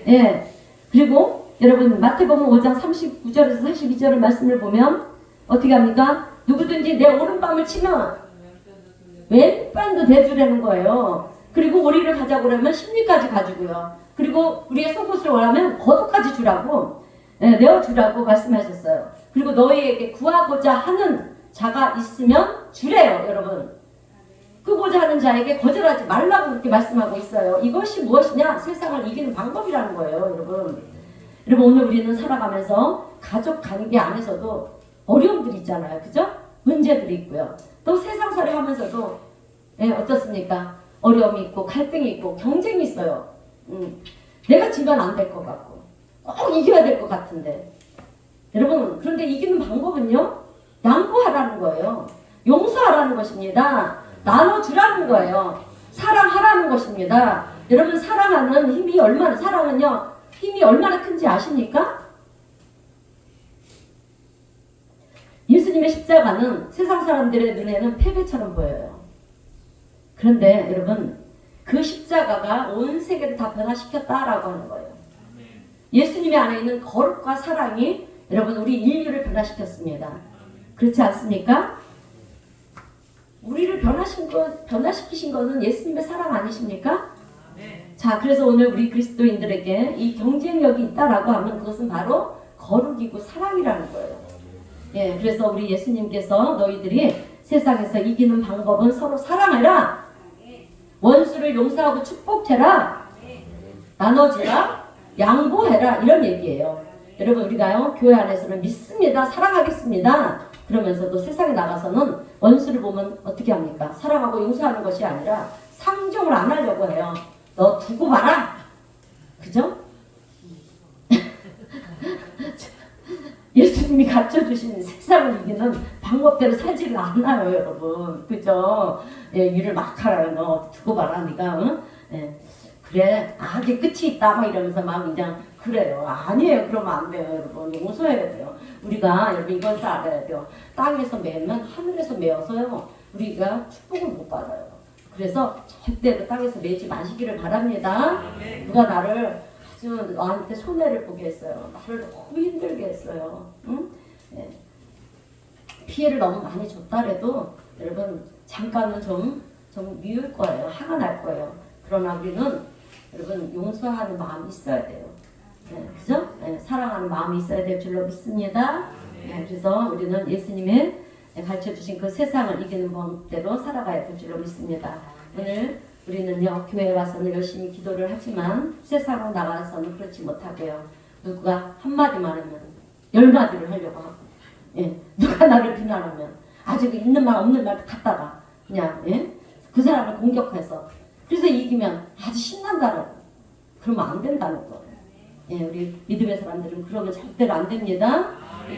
예. 그리고 여러분 마태복음 5장 39절에서 42절의 말씀을 보면 어떻게 합니까? 누구든지 내 오른밤을 치면 왼밤도 대주라는 거예요. 그리고 오리를 가자고 그러면 십리까지 가지고요. 그리고 우리의 속옷을 원하면 겉옷까지 주라고, 내어주라고 말씀하셨어요. 그리고 너희에게 구하고자 하는 자가 있으면 주래요, 여러분. 구하고자 하는 자에게 거절하지 말라고 그렇게 말씀하고 있어요. 이것이 무엇이냐? 세상을 이기는 방법이라는 거예요, 여러분. 여러분 오늘 우리는 살아가면서 가족 관계 안에서도 어려움들이 있잖아요, 그죠? 문제들이 있고요. 또 세상살이 하면서도 어떻습니까? 어려움이 있고 갈등이 있고 경쟁이 있어요. 내가 지면 안 될 것 같고 꼭 이겨야 될 것 같은데, 여러분 그런데 이기는 방법은요, 양보하라는 거예요. 용서하라는 것입니다. 나눠주라는 거예요. 사랑하라는 것입니다. 여러분 사랑하는 힘이 얼마나, 사랑은요 힘이 얼마나 큰지 아십니까? 예수님의 십자가는 세상 사람들의 눈에는 패배처럼 보여요. 그런데 여러분 그 십자가가 온 세계를 다 변화시켰다라고 하는 거예요. 예수님의 안에 있는 거룩과 사랑이 여러분 우리 인류를 변화시켰습니다. 그렇지 않습니까? 우리를 변화시키신 것은 예수님의 사랑 아니십니까? 자, 그래서 오늘 우리 그리스도인들에게 이 경쟁력이 있다라고 하면 그것은 바로 거룩이고 사랑이라는 거예요. 예, 그래서 우리 예수님께서 너희들이 세상에서 이기는 방법은 서로 사랑하라, 원수를 용서하고 축복해라, 나눠주라, 양보해라, 이런 얘기예요. 여러분 우리가요 교회 안에서는 믿습니다, 사랑하겠습니다, 그러면서도 세상에 나가서는 원수를 보면 어떻게 합니까? 사랑하고 용서하는 것이 아니라 상종을 안 하려고 해요. 너 두고 봐라, 그죠? 예수님이 가르쳐주신 세상을 이기는 방법대로 살지를 않아요, 여러분. 그죠? 예, 일을 막 하라, 너 두고 봐라, 네가. 응? 예, 그래, 악의 끝이 있다, 막 이러면서 막 그냥 그래요. 아니에요, 그러면 안 돼요, 여러분. 용서해야 돼요. 우리가 여러분 이건 다 알아야 돼요. 땅에서 매면 하늘에서 매어서요, 우리가 축복을 못 받아요. 그래서 절대로 땅에서 매지 마시기를 바랍니다. 누가 나를 아주 나한테 손해를 보게 했어요. 나를 너무 힘들게 했어요. 응? 예. 피해를 너무 많이 줬다래도 여러분 잠깐은 좀 미울 거예요. 화가 날 거예요. 그러나 우리는 여러분 용서하는 마음이 있어야 돼요. 그죠? 사랑하는 마음이 있어야 될 줄로 믿습니다. 그래서 우리는 예수님의 가르쳐주신 그 세상을 이기는 방법대로 살아가야 될 줄로 믿습니다. 오늘 우리는요 교회에 와서는 열심히 기도를 하지만 세상으로 나가서는 그렇지 못하고요, 누가 한마디만 하면 10마디를 하려고 하고, 누가 나를 비난하면 아직 있는 말 없는 말 갖다가 그냥 그 사람을 공격해서 그래서 이기면 아주 신난다는, 그러면 안 된다는 거예요. 우리 믿음의 사람들은 그러면 절대로 안 됩니다.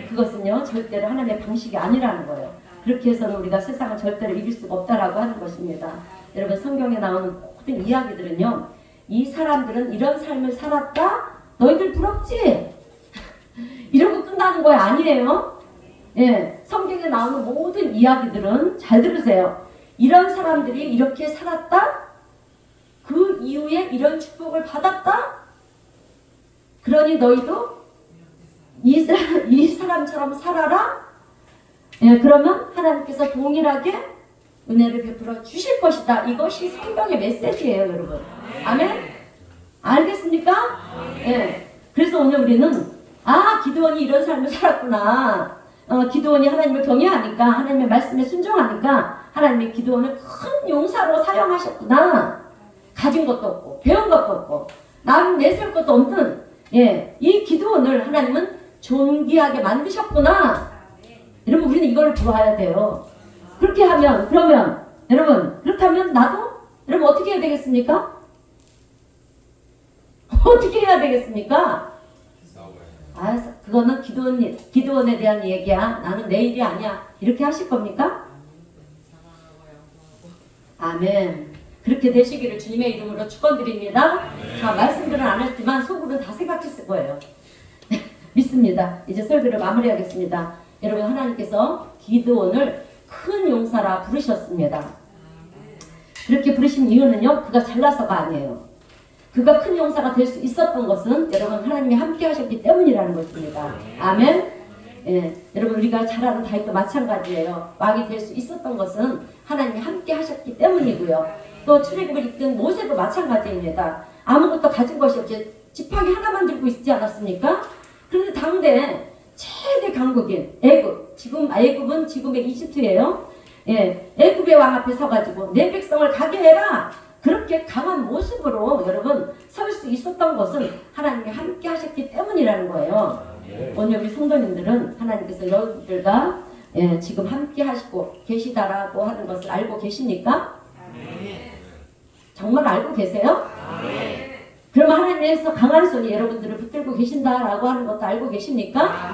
그것은요 절대로 하나님의 방식이 아니라는 거예요. 그렇게 해서는 우리가 세상을 절대로 이길 수가 없다라고 하는 것입니다. 여러분 성경에 나오는 모든 이야기들은요, 이 사람들은 이런 삶을 살았다, 너희들 부럽지? 이러고 끝나는 거 아니에요. 성경에 나오는 모든 이야기들은 잘 들으세요. 이런 사람들이 이렇게 살았다? 그 이후에 이런 축복을 받았다? 그러니 너희도 이 사람처럼 살아라? 예, 그러면 하나님께서 동일하게 은혜를 베풀어 주실 것이다. 이것이 성경의 메시지예요, 여러분. 아멘? 알겠습니까? 예. 그래서 오늘 우리는 기드온이 이런 삶을 살았구나. 기드온이 하나님을 경외하니까, 하나님의 말씀에 순종하니까 하나님이 기드온을 큰 용사로 사용하셨구나. 가진 것도 없고 배운 것도 없고 남 내세울 것도 없는 이 기드온을 하나님은 존귀하게 만드셨구나. 여러분, 우리는 이걸 보아야 돼요. 그렇게 하면, 그러면 여러분, 그렇게 하면 나도 여러분 어떻게 해야 되겠습니까? 어떻게 해야 되겠습니까? 그거는 기드온에 대한 얘기야. 나는 내 일이 아니야. 이렇게 하실 겁니까? 아멘. 그렇게 되시기를 주님의 이름으로 축원드립니다. 자, 말씀들은 안 했지만 속으로는 다 생각했을 거예요. 믿습니다. 이제 설교를 마무리하겠습니다. 여러분, 하나님께서 기드온을 큰 용사라 부르셨습니다. 그렇게 부르신 이유는요, 그가 잘나서가 아니에요. 그가 큰 용사가 될 수 있었던 것은 여러분 하나님이 함께 하셨기 때문이라는 것입니다. 아멘. 예, 여러분, 우리가 잘 아는 다윗도 마찬가지예요. 왕이 될 수 있었던 것은 하나님이 함께 하셨기 때문이고요. 또 출애굽을 이끈 모세도 마찬가지입니다. 아무것도 가진 것이 없이 지팡이 하나만 들고 있지 않았습니까? 그런데 당대 최대 강국인 애굽, 애굽은 지금의 이집트예요. 예, 애굽의 왕 앞에 서가지고 내 백성을 가게 해라. 그렇게 강한 모습으로 여러분 설 수 있었던 것은 하나님이 함께 하셨기 때문이라는 거예요. 오늘 우리 성도님들은 하나님께서 여러분들과 지금 함께 하시고 계시다라고 하는 것을 알고 계십니까? 정말 알고 계세요? 그러면 하나님께서 강한 손이 여러분들을 붙들고 계신다라고 하는 것도 알고 계십니까?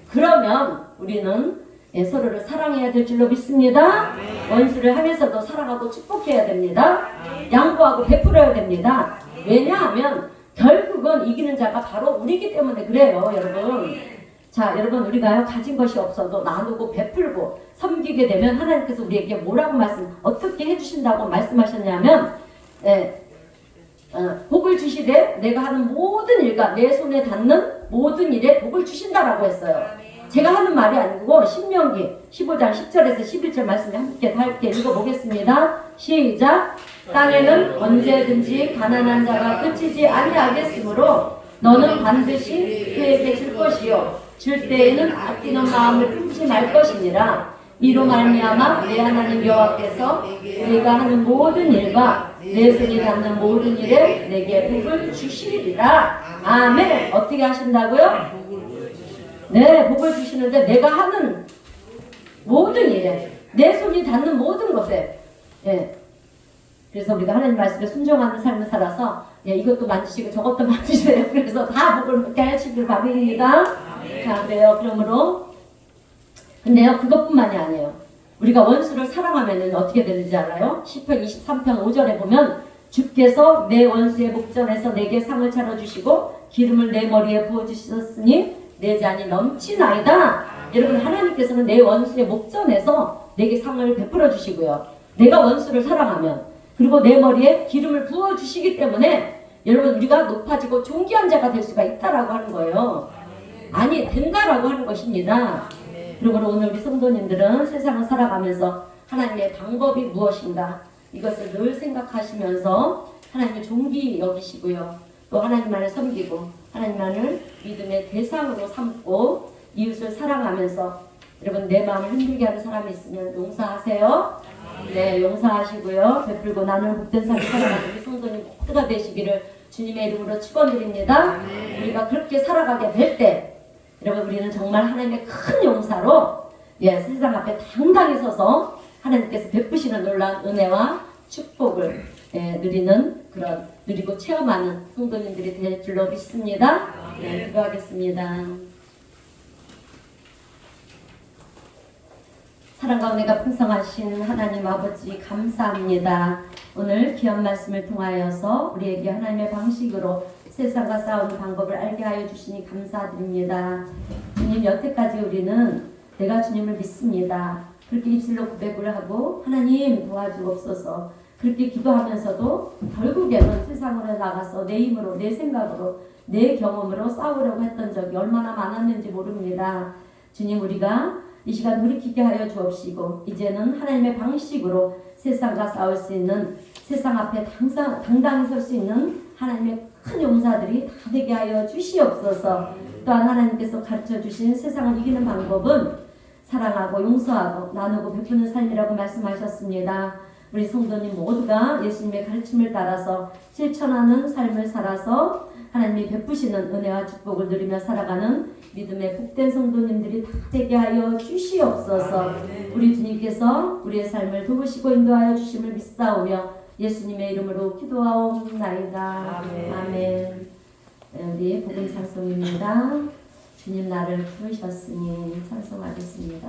그러면 우리는 서로를 사랑해야 될 줄로 믿습니다. 원수를 하면서도 사랑하고 축복해야 됩니다. 양보하고 베풀어야 됩니다. 왜냐하면 결국은 이기는 자가 바로 우리이기 때문에 그래요, 여러분. 자, 여러분, 우리가 가진 것이 없어도 나누고 베풀고 섬기게 되면 하나님께서 우리에게 뭐라고 어떻게 해주신다고 말씀하셨냐면, 복을 주시되 내가 하는 모든 일과 내 손에 닿는 모든 일에 복을 주신다라고 했어요. 제가 하는 말이 아니고 신명기 15장 10절에서 11절 말씀을 함께 다 함께 읽어보겠습니다. 시작. 땅에는 언제든지 가난한 자가 그치지 아니하겠으므로 너는 반드시 그에게 줄 것이요 줄 때에는 아끼는 마음을 품지 말 것이니라. 이로 말미암아 내 하나님 여호와께서 내가 하는 모든 일과 내 손이 닿는 모든 일에 내게 복을 주시리라. 아멘. 어떻게 하신다고요? 네, 복을 주시는데 내가 하는 모든 일에 내 손이 닿는 모든 것에 그래서 우리가 하나님 말씀에 순종하는 삶을 살아서 이것도 만지시고 저것도 만지세요. 그래서 다 복을 받게 하시길 바랍니다. 자, 그래요. 그러므로 근데요, 그것뿐만이 아니에요. 우리가 원수를 사랑하면 어떻게 되는지 알아요? 시편 23편 5절에 보면 주께서 내 원수의 목전에서 내게 상을 차려주시고 기름을 내 머리에 부어주셨으니 내 잔이 넘치나이다. 여러분, 하나님께서는 내 원수의 목전에서 내게 상을 베풀어 주시고요. 내가 원수를 사랑하면 그리고 내 머리에 기름을 부어주시기 때문에 여러분, 우리가 높아지고 존귀한 자가 될 수가 있다라고 하는 거예요. 아니, 된다라고 하는 것입니다. 그리고 오늘 우리 성도님들은 세상을 살아가면서 하나님의 방법이 무엇인가 이것을 늘 생각하시면서 하나님의 존귀 여기시고요. 또 하나님만을 섬기고 하나님만을 믿음의 대상으로 삼고 이웃을 사랑하면서 여러분, 내 마음을 흔들게 하는 사람이 있으면 용서하세요. 네, 용서하시고요. 베풀고 나누는 복된 삶을 살아가는 우리 성도님 모두가 되시기를 주님의 이름으로 축원드립니다. 우리가 그렇게 살아가게 될 때 여러분, 우리는 정말 하나님의 큰 용사로 세상 앞에 당당히 서서 하나님께서 베푸시는 놀라운 은혜와 축복을 누리고 체험하는 성도님들이 될 줄로 믿습니다. 네, 기도하겠습니다. 사랑과 은혜가 풍성하신 하나님 아버지 감사합니다. 오늘 귀한 말씀을 통하여서 우리에게 하나님의 방식으로 세상과 싸우는 방법을 알게 하여 주시니 감사드립니다. 주님, 여태까지 우리는 내가 주님을 믿습니다. 그렇게 입술로 고백을 하고 하나님 도와주옵소서 그렇게 기도하면서도 결국에는 세상으로 나가서 내 힘으로 내 생각으로 내 경험으로 싸우려고 했던 적이 얼마나 많았는지 모릅니다. 주님 우리가 이 시간 돌이키게 하여 주옵시고 이제는 하나님의 방식으로 세상과 싸울 수 있는 세상 앞에 당당히 설 수 있는 하나님의 큰 용사들이 다 되게 하여 주시옵소서. 또한 하나님께서 가르쳐 주신 세상을 이기는 방법은 사랑하고 용서하고 나누고 베푸는 삶이라고 말씀하셨습니다. 우리 성도님 모두가 예수님의 가르침을 따라서 실천하는 삶을 살아서 하나님이 베푸시는 은혜와 축복을 누리며 살아가는 믿음의 복된 성도님들이 다 되게 하여 주시옵소서. 우리 주님께서 우리의 삶을 도우시고 인도하여 주심을 믿사오며 예수님의 이름으로 기도하옵나이다. 아멘. 우리 복음 찬송입니다. 주님 나를 부르셨으니 찬송하겠습니다.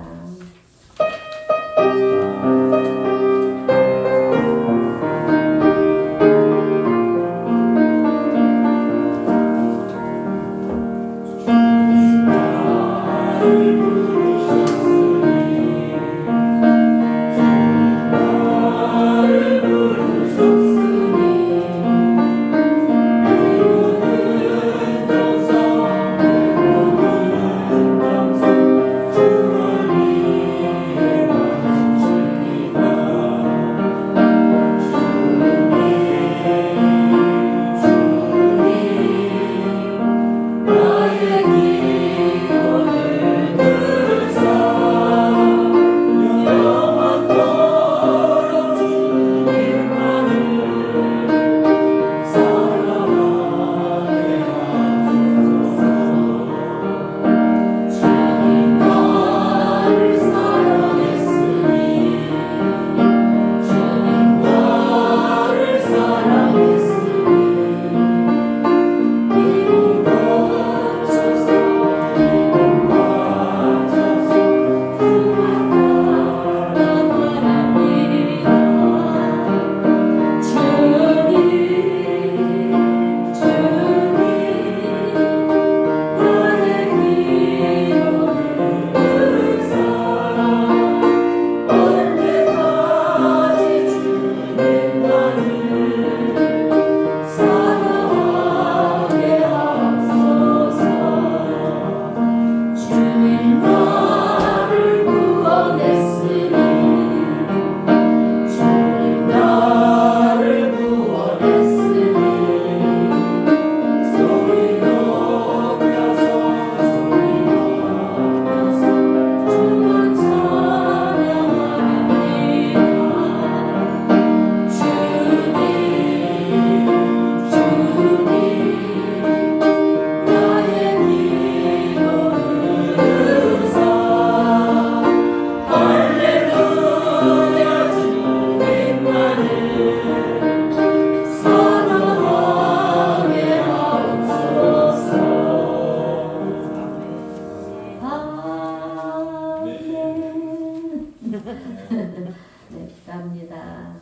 네, 감사합니다.